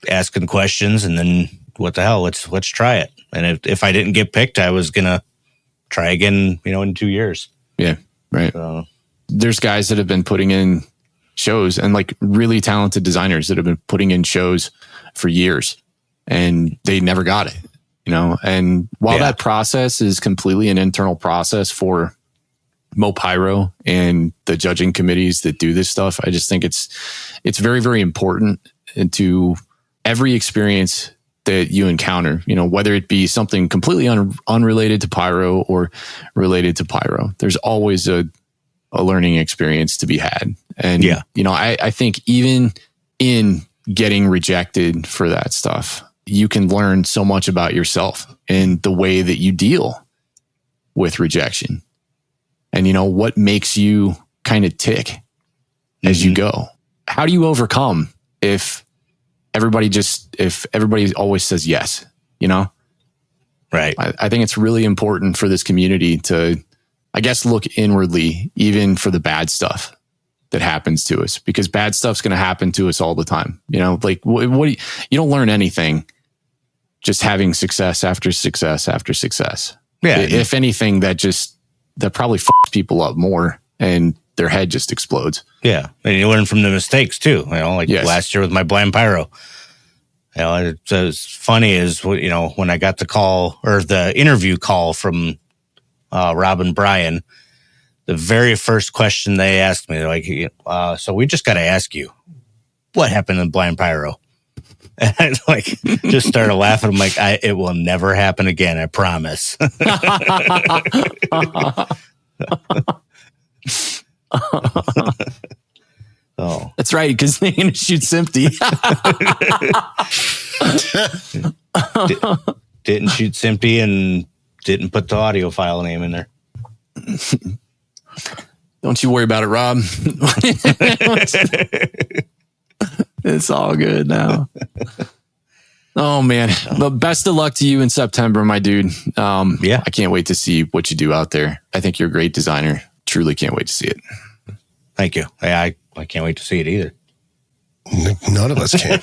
D: asking questions, and then what the hell, let's try it. And if I didn't get picked, I was gonna try again, in 2 years.
B: Yeah, right.
D: So,
B: there's guys that have been putting in shows, and like really talented designers that have been putting in shows for years, and they never got it, and while that process is completely an internal process for Pyro and the judging committees that do this stuff, I just think it's very, very important into every experience that you encounter, whether it be something completely unrelated to Pyro or related to Pyro, there's always a learning experience to be had. And, I think even in getting rejected for that stuff, you can learn so much about yourself and the way that you deal with rejection. And, what makes you kind of tick as you go. How do you overcome if everybody always says yes,
D: right.
B: I think it's really important for this community to, I guess, look inwardly, even for the bad stuff that happens to us, because bad stuff's going to happen to us all the time. Like you don't learn anything just having success after success after success.
D: Yeah.
B: If anything, that probably fucks people up more and their head just explodes.
D: Yeah. And you learn from the mistakes too, last year with my blind Pyro. It's funny is, when I got the call or the interview call from Rob and Brian, the very first question they asked me, they're like, so we just got to ask you, what happened in blind Pyro? And I just started laughing. I'm like, it will never happen again. I promise. Oh,
B: that's right. Because they're going to shoot Simpty.
D: Didn't shoot Simpty and didn't put the audio file name in there.
B: Don't you worry about it, Rob. It's all good now. Oh man. But best of luck to you in September, my dude. I can't wait to see what you do out there. I think you're a great designer. Truly can't wait to see it.
D: Thank you. I can't wait to see it either.
C: None of us can.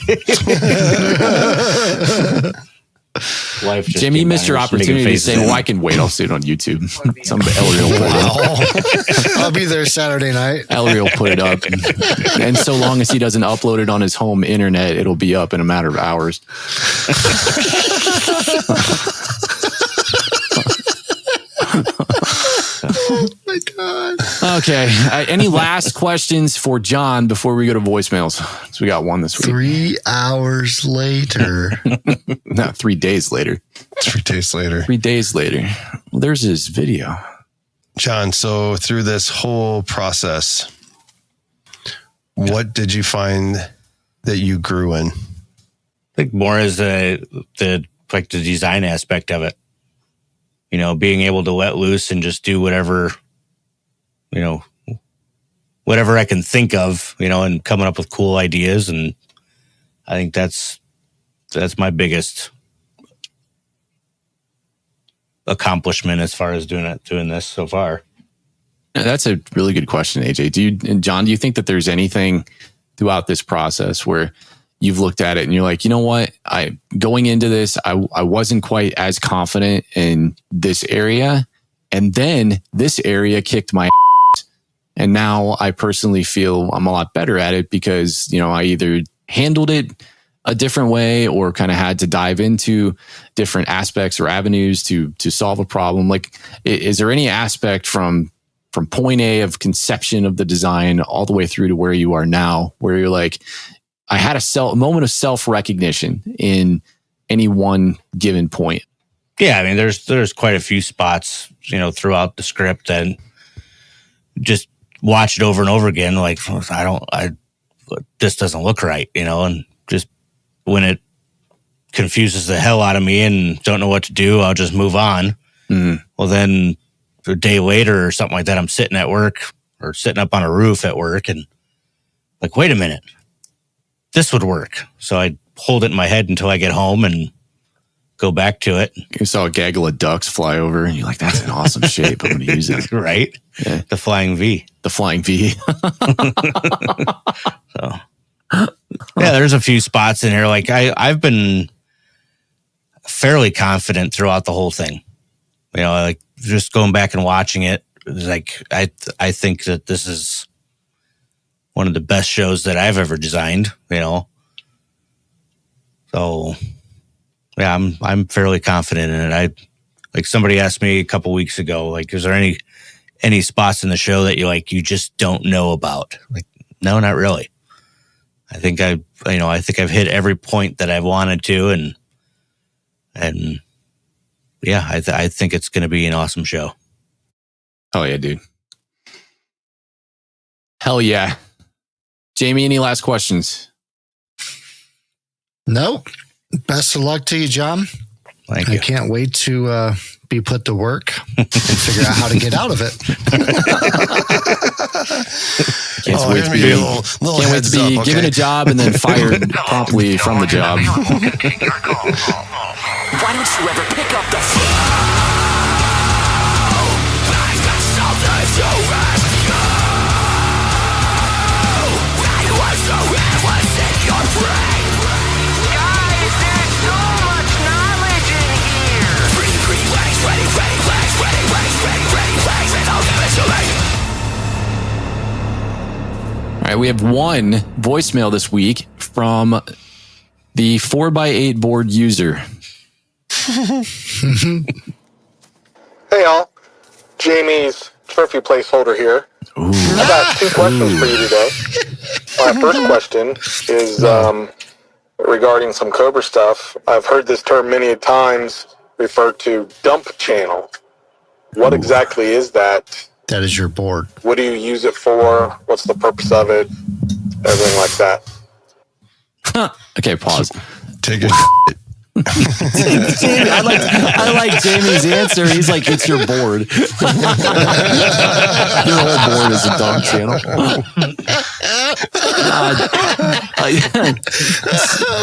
D: Life just
B: Jamie, you
D: came
B: missed
D: by
B: your
D: and just making
B: opportunity to
D: faces
B: say,
D: at
B: well,
D: me.
B: I can wait. I'll see it on YouTube. Some Ellery will put it up.
F: I'll be there Saturday night.
B: Ellery will put it up. And so long as he doesn't upload it on his home internet, it'll be up in a matter of hours.
F: Oh my God.
B: Okay. Any last questions for John before we go to voicemails? So we got one this week.
F: 3 hours later.
B: No, 3 days later.
C: 3 days later.
B: 3 days later. Well, there's his video.
C: John, so through this whole process, what did you find that you grew in?
D: I think more is the design aspect of it. You know, being able to let loose and just do whatever I can think of, and coming up with cool ideas. And I think that's my biggest accomplishment as far as doing this so far.
B: Yeah, that's a really good question, AJ. John, do you think that there's anything throughout this process where you've looked at it and you're like, you know what? Going into this, I wasn't quite as confident in this area. And then this area kicked my ass. And now I personally feel I'm a lot better at it because, I either handled it a different way or kind of had to dive into different aspects or avenues to solve a problem. Like, is there any aspect from point A of conception of the design all the way through to where you are now, where you're like, I had a moment of self-recognition in any one given point?
D: Yeah, I mean, there's quite a few spots, throughout the script and just watch it over and over again. Like, this doesn't look right, and just when it confuses the hell out of me and don't know what to do, I'll just move on.
B: Mm-hmm.
D: Well, then a day later or something like that, I'm sitting at work or sitting up on a roof at work and like, wait a minute, this would work. So I hold it in my head until I get home and go back to it.
B: You saw a gaggle of ducks fly over and you're like, that's an awesome shape. I'm going to use it.
D: Right?
B: Yeah.
D: The flying V.
B: The flying V.
D: So, yeah, there's a few spots in here. Like I've been fairly confident throughout the whole thing. Like just going back and watching it, like I think that this is one of the best shows that I've ever designed. So yeah, I'm fairly confident in it. Like somebody asked me a couple weeks ago, like, is there any spots in the show that you just don't know about? Like, no, not really. I think I've hit every point that I've wanted to, and yeah, I think it's going to be an awesome show.
B: Oh yeah, dude. Hell yeah. Jamie, any last questions?
F: No. Best of luck to you, John.
D: Thank you.
F: I can't wait to be put to work and figure out how to get out of it.
B: Can't wait to be, given a job and then fired promptly from the job.
G: Why don't you ever pick up the phone? I've got something to ask you. I was so endless in your brain. Guys, there's so much knowledge in here. Ready legs, ready legs, ready legs, and I'll give it to me.
B: All right, we have one voicemail this week from the 4x8 board user.
H: Hey all, Jamie's trophy placeholder here. I got two questions for you today. My first question is regarding some Cobra stuff. I've heard this term many times referred to dump channel. What exactly is that?
F: That is your board.
H: What do you use it for? What's the purpose of it? Everything like that.
B: Okay, pause.
C: Take it.
B: Jamie, I like Jamie's answer. He's like, it's your board. Your whole board is a dump channel.
F: Oh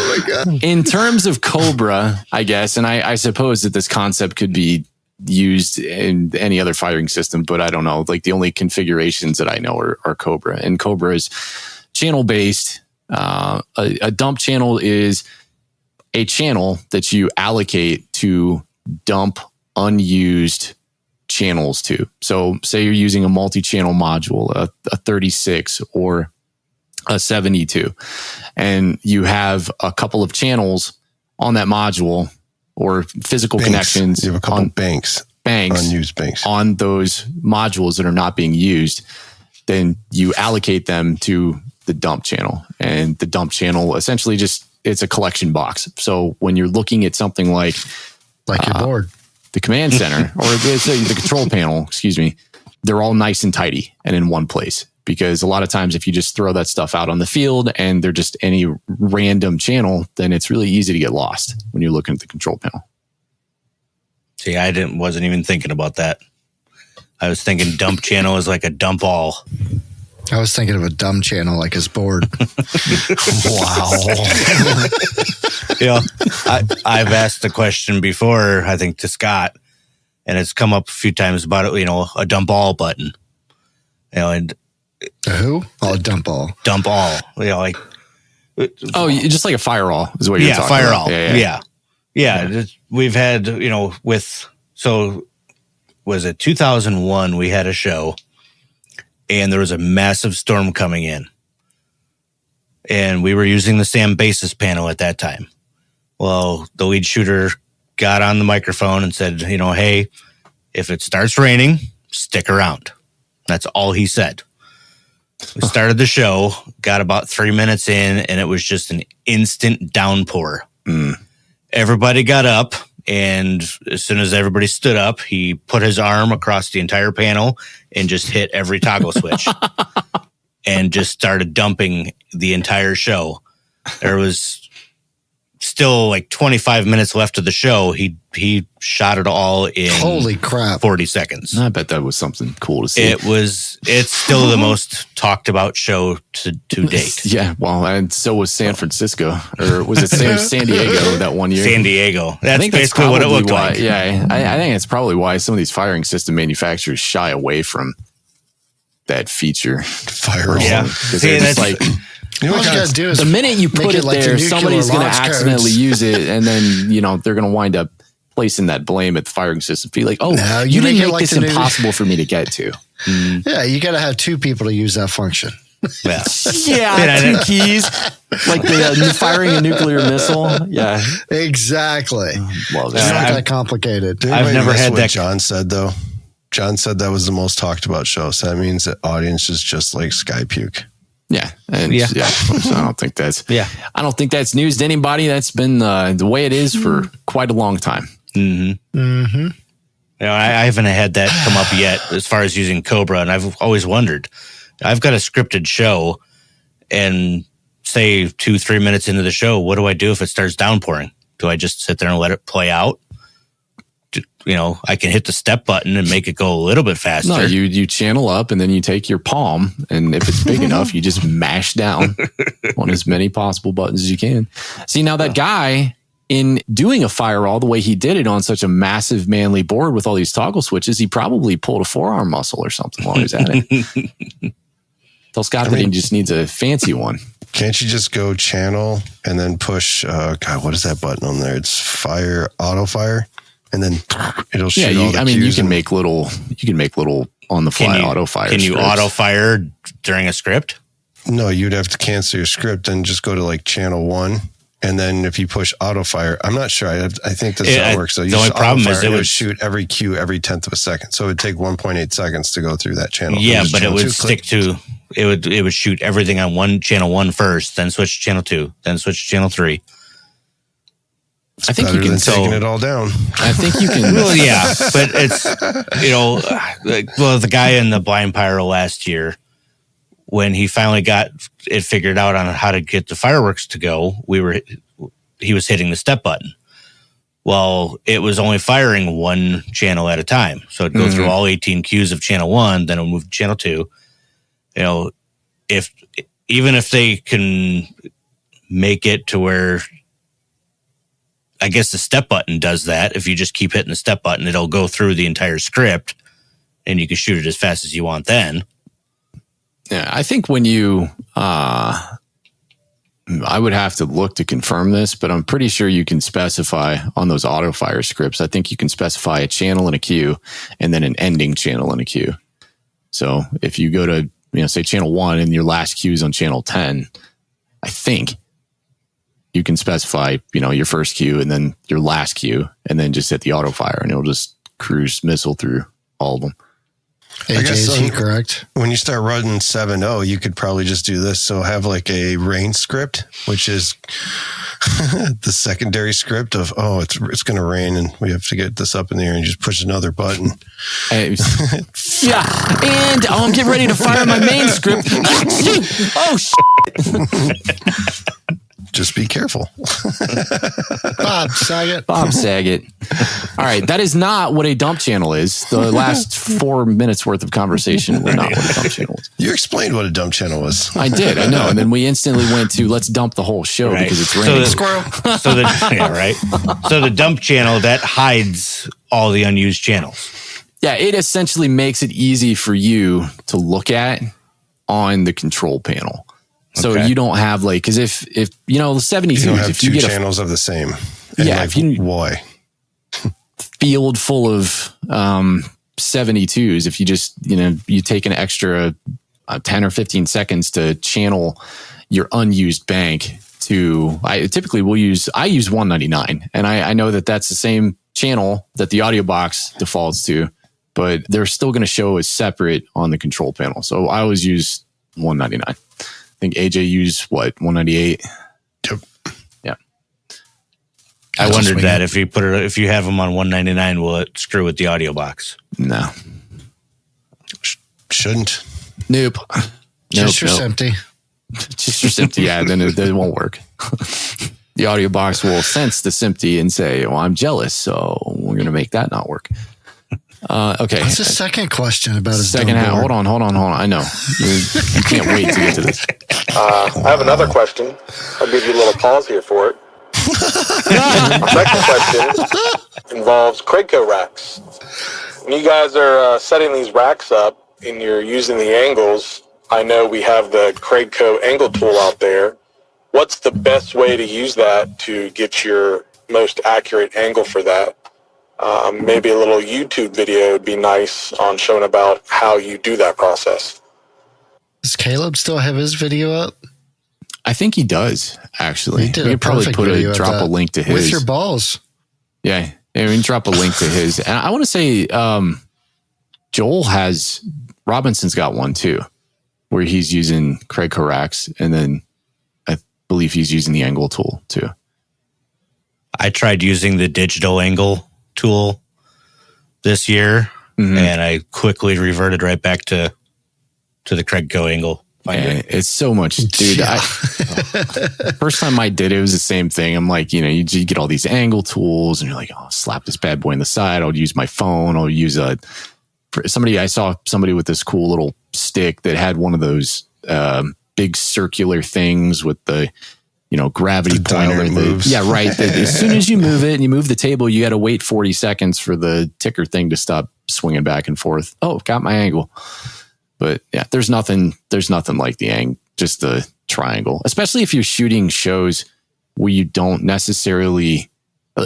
F: my God.
B: In terms of Cobra, I guess, and I suppose that this concept could be used in any other firing system, but I don't know. Like the only configurations that I know are Cobra, and Cobra is channel based. A dump channel is a channel that you allocate to dump unused channels to. So say you're using a multi-channel module, a 36 or a 72, and you have a couple of channels on that module or physical connections.
C: You have a couple banks, unused banks
B: on those modules that are not being used. Then you allocate them to the dump channel, and the dump channel essentially it's a collection box. So when you're looking at something like
F: your board,
B: the command center or the control panel, excuse me, they're all nice and tidy and in one place. Because a lot of times if you just throw that stuff out on the field and they're just any random channel, then it's really easy to get lost when you're looking at the control panel.
D: See, wasn't even thinking about that. I was thinking dump channel is like a dump all.
F: I was thinking of a dumb channel like his board.
C: Wow.
D: I've asked the question before, I think to Scott, and it's come up a few times about it, a dump all button. And
F: who? Oh, dump all.
D: Dump all.
B: Just like a fire all is what you're talking
D: fire
B: about.
D: all. Yeah. We've had, was it 2001? We had a show and there was a massive storm coming in and we were using the SAM basis panel at that time. Well, the lead shooter got on the microphone and said, hey, if it starts raining, stick around. That's all he said. We started the show, got about 3 minutes in, and it was just an instant downpour. Everybody got up, and as soon as everybody stood up, he put his arm across the entire panel and just hit every toggle switch and just started dumping the entire show. There was still like 25 minutes left of the show. He shot it all in
F: holy crap
D: 40 seconds.
B: I bet that was something cool to see.
D: It's still the most talked about show to date.
B: Yeah, well, and so was San Francisco, or was it San Diego that one year?
D: San Diego. That's basically what it looked like.
B: Yeah, I think it's probably why some of these firing system manufacturers shy away from that feature.
C: Fire.
D: Yeah,
B: because it's like.
F: All you gotta do is
B: the minute you put it
F: like
B: there,
F: the
B: somebody's going to
F: launch
B: accidentally
F: codes.
B: use it, and then they're going to wind up placing that blame at the firing system. Be like, oh,
F: No,
B: you didn't
F: make it
B: make
F: like
B: this
F: the new-
B: impossible for me to get to.
F: Yeah, you got to have two people to use that function.
D: Yeah.
B: Yeah, 2 keys, like the firing a nuclear missile. Yeah,
F: Exactly.
B: love
F: It's
B: it.
F: not that complicated.
C: Did
D: I've
C: anybody
D: never
C: miss
D: had
C: what
D: that-
C: John said, though. John said that was the most talked about show. So that means that audience is just like sky puke.
B: Yeah, and
D: Yeah.
B: so I don't think that's
D: Yeah.
B: I don't think that's news to anybody. That's been the way it is for quite a long time.
D: I haven't had that come up yet as far as using Cobra, and I've always wondered. I've got a scripted show, and say 2-3 minutes into the show, what do I do if it starts downpouring? Do I just sit there and let it play out? I can hit the step button and make it go a little bit faster.
B: No, you channel up and then you take your palm, and if it's big enough, you just mash down on as many possible buttons as you can. See, now that guy, in doing a fire all the way he did it on such a massive manly board with all these toggle switches, he probably pulled a forearm muscle or something while he was at it. Tell Scott that he just needs a fancy one.
C: Can't you just go channel and then push, what is that button on there? It's fire, auto fire. And then it'll shoot.
B: Yeah, you can make little on the fly auto fire.
D: Can you auto fire during a script?
C: No, you'd have to cancel your script and just go to like channel 1. And then if you push auto fire, I'm not sure. I think that's how it works. So
D: the only problem is
C: it would shoot every cue every 10th of a second. So it would take 1.8 seconds to go through that channel.
D: Yeah, but it would stick to it would shoot everything on channel 1 first, then switch to channel 2, then switch to channel 3.
B: I think you can
C: taking it all down.
B: I think you can.
D: Well, yeah, but it's the guy in the Blind Pyro last year, when he finally got it figured out on how to get the fireworks to go, he was hitting the step button. Well, it was only firing one channel at a time, so it'd go through all 18 cues of channel 1, then it'll move to channel 2. Even if they can make it to where, I guess the step button does that. If you just keep hitting the step button, it'll go through the entire script and you can shoot it as fast as you want then.
B: Yeah, I think when you I would have to look to confirm this, but I'm pretty sure you can specify on those auto fire scripts. I think you can specify a channel and a queue and then an ending channel and a queue. So if you go to, say channel 1 and your last queue is on channel 10, I think you can specify, your first queue and then your last queue and then just hit the auto fire and it'll just cruise missile through all of them.
F: AJ, is he correct?
C: When you start running 7.0, you could probably just do this. So have like a rain script, which is the secondary script of, it's going to rain and we have to get this up in the air and just push another button.
B: Yeah. And I'm getting ready to fire my main script. Oh, shit.
C: Just be careful.
F: Bob Saget.
B: Bob Saget. All right. That is not what a dump channel is. The last 4 minutes worth of conversation were not what a dump channel is.
C: You explained what a dump channel was.
B: I did. I know. And then we instantly went to let's dump the whole show because it's raining.
D: So the dump channel, that hides all the unused channels.
B: Yeah. It essentially makes it easy for you to look at on the control panel. So you don't have because if 72s,
C: you don't have
B: if you
C: two
B: get
C: channels of the same.
B: And if you
C: why
B: field full of 72s, if you just you take an extra 10 or 15 seconds to channel your unused bank to, I use 199, and I know that that's the same channel that the audio box defaults to, but they're still going to show as separate on the control panel. So I always use 199. I think AJ used 198.
C: Yep.
B: Yeah.
D: I wondered that if you have them on 199, will it screw with the audio box?
B: No.
C: Shouldn't.
B: Nope.
F: Just your empty.
B: Just your SMPTE. Yeah, then it won't work. The audio box will sense the SMPTE and say, "Well, I'm jealous, so we're going to make that not work." Okay.
F: What's the second question about his
B: second half? Hold on. I know. You can't wait to get to this.
H: I have another question. I'll give you a little pause here for it. Second question involves Craigco racks. When you guys are setting these racks up and you're using the angles, I know we have the Craigco angle tool out there. What's the best way to use that to get your most accurate angle for that? Maybe a little YouTube video would be nice on showing about how you do that process.
F: Does Caleb still have his video up?
B: I think he does, actually.
F: He did
B: we
F: a
B: could probably
F: perfect
B: drop a link to his.
F: With your balls.
B: Yeah, we can drop a link to his. And I want to say Robinson's got one too, where he's using Craigco racks, and then I believe he's using the angle tool too.
D: I tried using the digital angle tool this year, and I quickly reverted right back to the Craigco angle.
B: Yeah, it's so much, dude.
F: Yeah.
B: First time I did it was the same thing. I'm like, you get all these angle tools, and you're like, oh, slap this bad boy in the side. I'll use my phone. I'll use I saw somebody with this cool little stick that had one of those big circular things with the gravity pointer. Yeah, right. As soon as you move it and you move the table, you got to wait 40 seconds for the ticker thing to stop swinging back and forth. Oh, got my angle. But yeah, there's nothing like just the triangle, especially if you're shooting shows where you don't necessarily,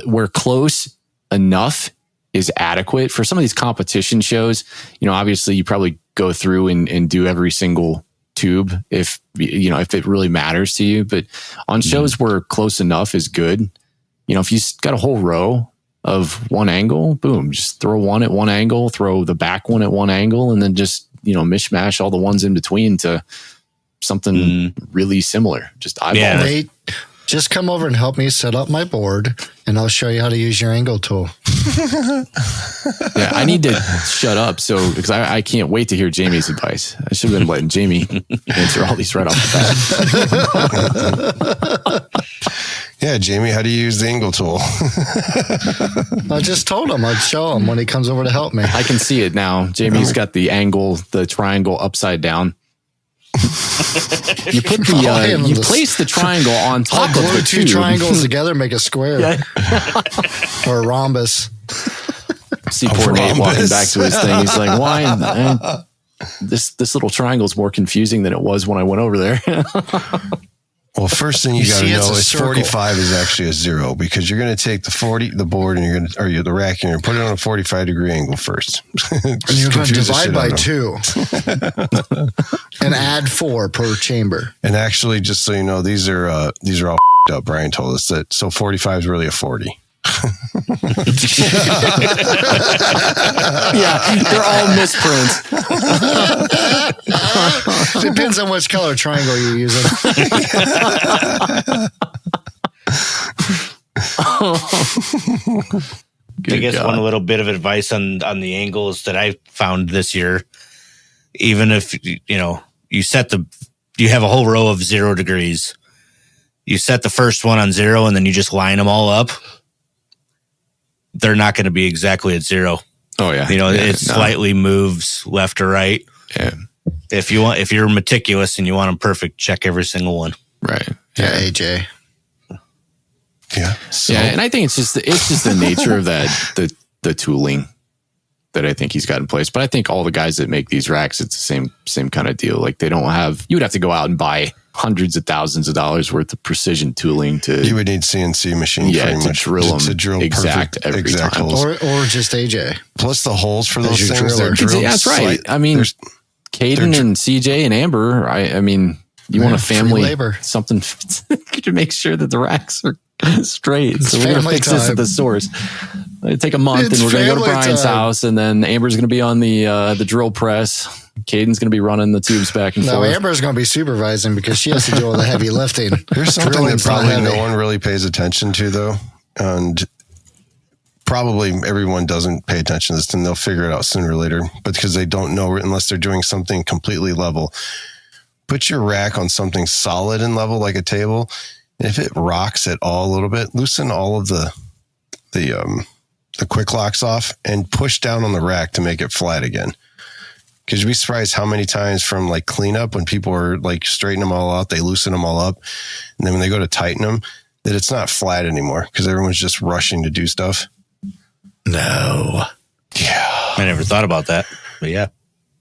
B: where close enough is adequate. For some of these competition shows, obviously you probably go through and do every single tube if it really matters to you. But on shows where close enough is good, if you got a whole row of one angle, boom, just throw one at one angle, throw the back one at one angle, and then just mishmash all the ones in between to something really similar. Just eyeball it.
F: Nate, just come over and help me set up my board, and I'll show you how to use your angle tool.
B: Yeah, I need to shut up because I can't wait to hear Jamie's advice. I should have been letting Jamie answer all these right off the bat.
C: Yeah, Jamie, how do you use the angle tool?
F: I just told him I'd show him when he comes over to help me.
B: I can see it now. Jamie's got the triangle upside down. You put you place the triangle on top of the
F: two triangles together, make a square or a rhombus.
B: See poor Nate walking back to his thing. He's like, "Why? This little triangle is more confusing than it was when I went over there."
C: Well, first thing you got to know is 45 is actually a 0 because you're going to take the board, and the rack, and you're going to put it on a 45-degree angle first.
F: And you're going to divide by 2 and add 4 per chamber.
C: And actually, just so you know, these are all up. Brian told us that. So 45 is really a 40.
B: Yeah, they're all misprints.
F: Depends on which color triangle you're using.
D: I guess one little bit of advice on the angles that I found this year, even if you have a whole row of 0 degrees, you set the first one on 0 and then you just line them all up. They're not going to be exactly at 0.
B: Oh yeah.
D: It slightly moves left or right.
B: Yeah.
D: If you're meticulous and you want them perfect, check every single one.
B: Right.
F: Yeah, AJ.
C: Yeah.
B: Yeah, and I think it's just the nature of that, the tooling that I think he's got in place. But I think all the guys that make these racks, it's the same kind of deal. Like you would have to go out and buy hundreds of thousands of dollars worth of precision tooling to.
C: You would need CNC machine pretty much
B: drill them
C: to drill
B: exact every time.
C: holes.
F: Or just AJ.
C: Plus the holes for those things.
F: driller.
C: They're drilled.
B: Yeah, that's right. I mean, Caden and CJ and Amber. I mean, you want a family
F: labor.
B: Something to make sure that the racks are straight. So we're gonna fix this at the source. It'll take a month, and we're gonna go to Brian's house, and then Amber's gonna be on the drill press. Caden's gonna be running the tubes back and forth.
F: No, Amber's gonna be supervising because she has to do all the heavy lifting.
C: There's something that probably no one really pays attention to, though, and probably everyone doesn't pay attention to this, and they'll figure it out sooner or later. But because they don't know unless they're doing something completely level. Put your rack on something solid and level like a table. If it rocks at all a little bit, loosen all of the quick locks off and push down on the rack to make it flat again. Because you'd be surprised how many times from like cleanup when people are like straightening them all out, they loosen them all up. And then when they go to tighten them, that it's not flat anymore because everyone's just rushing to do stuff.
F: No.
C: Yeah.
D: I never thought about that, but yeah.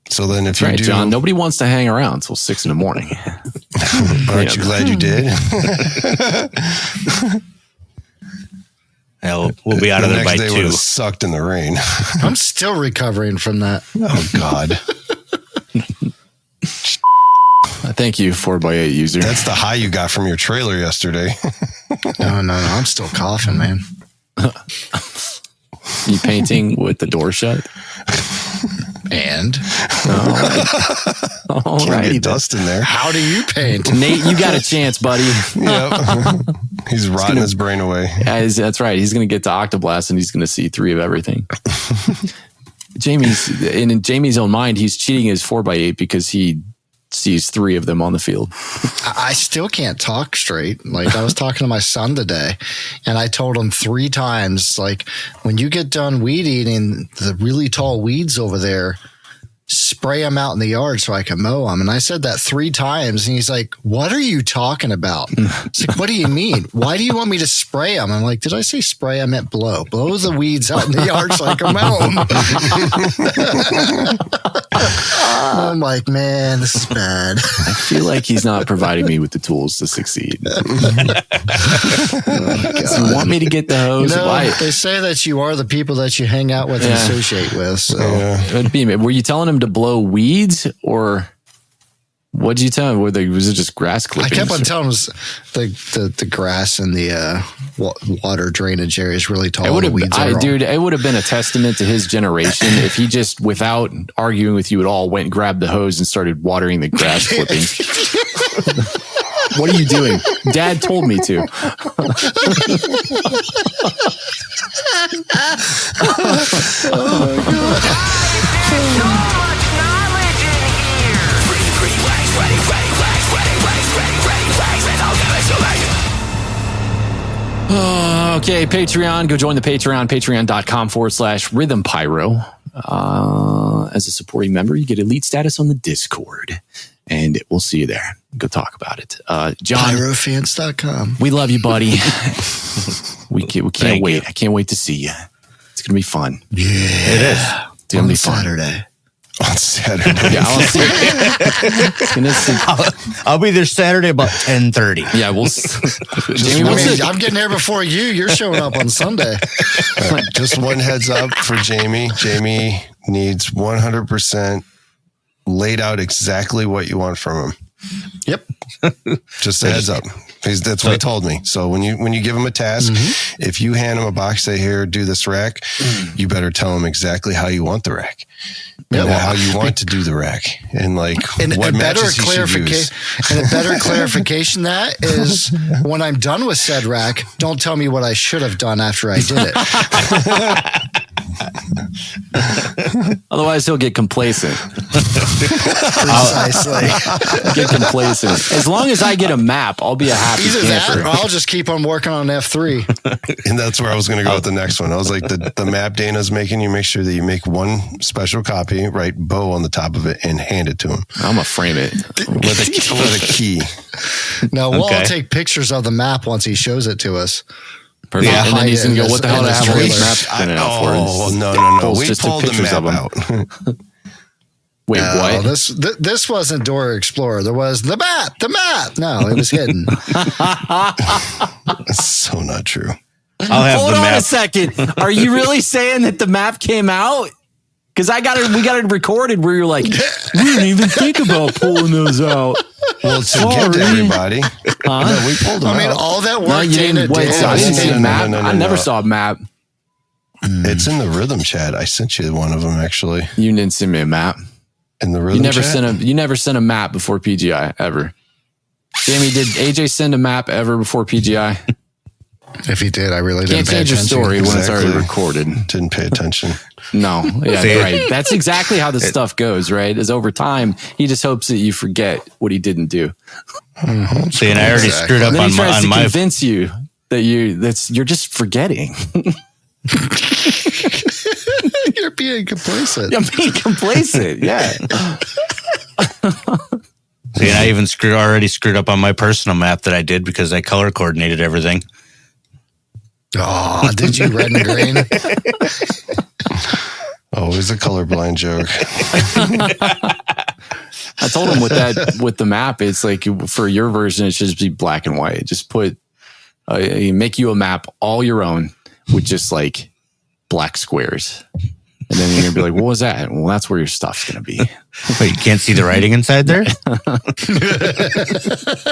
C: So then if
B: That's right, John, nobody wants to hang around until 6 a.m.
C: Aren't you glad you did?
D: We'll be out of there by 2.
C: The next day would have sucked in the rain.
F: I'm still recovering from that.
C: Oh, God.
B: Thank you, 4x8 user.
C: That's the high you got from your trailer yesterday.
F: No. I'm still coughing, man.
B: You painting with the door shut?
F: And?
B: All
C: Can't
B: right.
C: get dust in there.
F: How do you paint?
B: Nate, you got a chance, buddy.
C: Yep. He's rotting his brain away.
B: Yeah, that's right. He's going to get to Octoblast and he's going to see 3 of everything. In Jamie's own mind, he's cheating his 4x8 because he sees 3 of them on the field.
F: I still can't talk straight. Like I was talking to my son today and I told him 3 times, like when you get done weed eating the really tall weeds over there, spray them out in the yard so I can mow them. And I said that 3 times and he's like, what are you talking about? It's like, what do you mean? Why do you want me to spray them? I'm like, did I say spray? I meant blow. Blow the weeds out in the yard so I can mow them. I'm like, man, this is bad.
B: I feel like he's not providing me with the tools to succeed. You want me to get the hose?
F: They say that you are the people that you hang out with and associate with. So.
B: Were you telling him to blow weeds or what did you tell him? Was it just grass clippings?
F: I kept on telling him the grass and the water drainage area is really tall. It would have been
B: a testament to his generation if he just, without arguing with you at all, went and grabbed the hose and started watering the grass clippings. What are you doing? Dad told me to.
G: Oh, God.
B: Okay, Patreon. Go join the Patreon, patreon.com/rhythmpyro. As a supporting member, you get elite status on the Discord. And we'll see you there. Go talk about it. John.
F: Pyrofans.com.
B: We love you, buddy. we can't wait. I can't wait to see you. It's going to be fun.
F: Yeah.
B: It is.
F: It's going to be fun. Saturday.
C: On Saturday.
B: Yeah,
D: I'll be there Saturday about 10:30.
B: yeah, we'll. Jamie,
F: I'm getting there before you. You're showing up on Sunday.
C: Just one heads up for Jamie. Jamie needs 100% laid out exactly what you want from him.
F: Yep.
C: Just a heads up. That's what he told me. So when you give him a task, if you hand him a box, say, here, do this rack, you better tell him exactly how you want the rack. And how you want to do the rack. And like what matches he should use.
F: And a better clarification that is when I'm done with said rack, don't tell me what I should have done after I did it.
B: Otherwise, he'll get complacent.
F: Precisely.
B: Get complacent. As long as I get a map, I'll be a happy
F: Either
B: camper.
F: that or I'll just keep on working on F3.
C: And that's where I was going to go with the next one. I was like, the map Dana's making, you make sure that you make one special copy, write bow on the top of it, and hand it to him.
B: I'm going to frame it.
C: With a key.
F: No, we'll all take pictures of the map once he shows it to us.
B: Perfect.
F: Yeah,
B: And then he's going to go, what the hell do I have all these
F: trailer.
B: maps printed out for?
C: Oh, no. We
B: Just took
C: pulled the
B: pictures
C: map
B: of them.
C: out.
B: Wait,
F: No,
B: what?
F: this wasn't Dora Explorer. There was the map. No, it was hidden.
C: That's so not true.
D: I'll have
B: Hold
D: the
B: on
D: map.
B: a second. Are you really saying that the map came out? Because we got it recorded where you're like, we didn't even think about pulling those out.
C: Well, to give to everybody.
B: Huh?
C: No, we pulled them
F: I mean,
C: out.
F: all that work
B: No, you
F: Dana
B: didn't. Wait,
F: did.
B: so I didn't see a map.
C: No,
B: I never
C: no.
B: saw a map.
C: It's in the rhythm chat. I sent you one of them actually.
B: You didn't send me a map.
C: In the rhythm
B: You never
C: chat.
B: sent a map before PGI ever. Jamie, did AJ send a map ever before PGI?
F: If he did, I really
B: Can't
F: didn't pay
B: change your
F: attention.
B: story when it's already
C: Exactly.
B: recorded.
C: Didn't pay attention.
B: No, yeah,
D: See,
B: right. That's exactly how this stuff goes, right? Is over time, he just hopes that you forget what he didn't do.
D: See, and I already screwed up
B: And then
D: on
B: he tries to
D: my
B: convince you that you're just forgetting.
F: You're being complacent.
B: I'm being complacent. Yeah.
D: See, and I even already screwed up on my personal map that I did because I color coordinated everything.
F: Oh, did you red and green?
C: Always a colorblind joke.
B: I told him with the map, it's like for your version, it should just be black and white. Just put, make you a map all your own with just like black squares. And then you're going to be like, what was that? Well, that's where your stuff's going to be.
D: Wait, you can't see the writing inside there?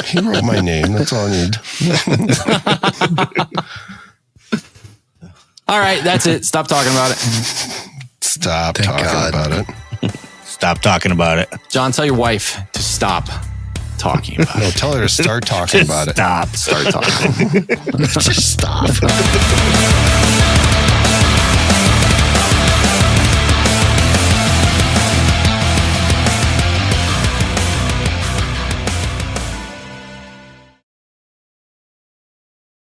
C: He wrote my name. That's all I need.
B: All right, that's it. Stop talking about it.
C: Stop
F: Thank
C: talking
F: God.
C: about it.
D: Stop talking about it.
B: John, tell your wife to stop talking about
C: No,
B: it.
C: tell her to start talking about it.
D: Stop.
B: Start talking.
F: Just stop.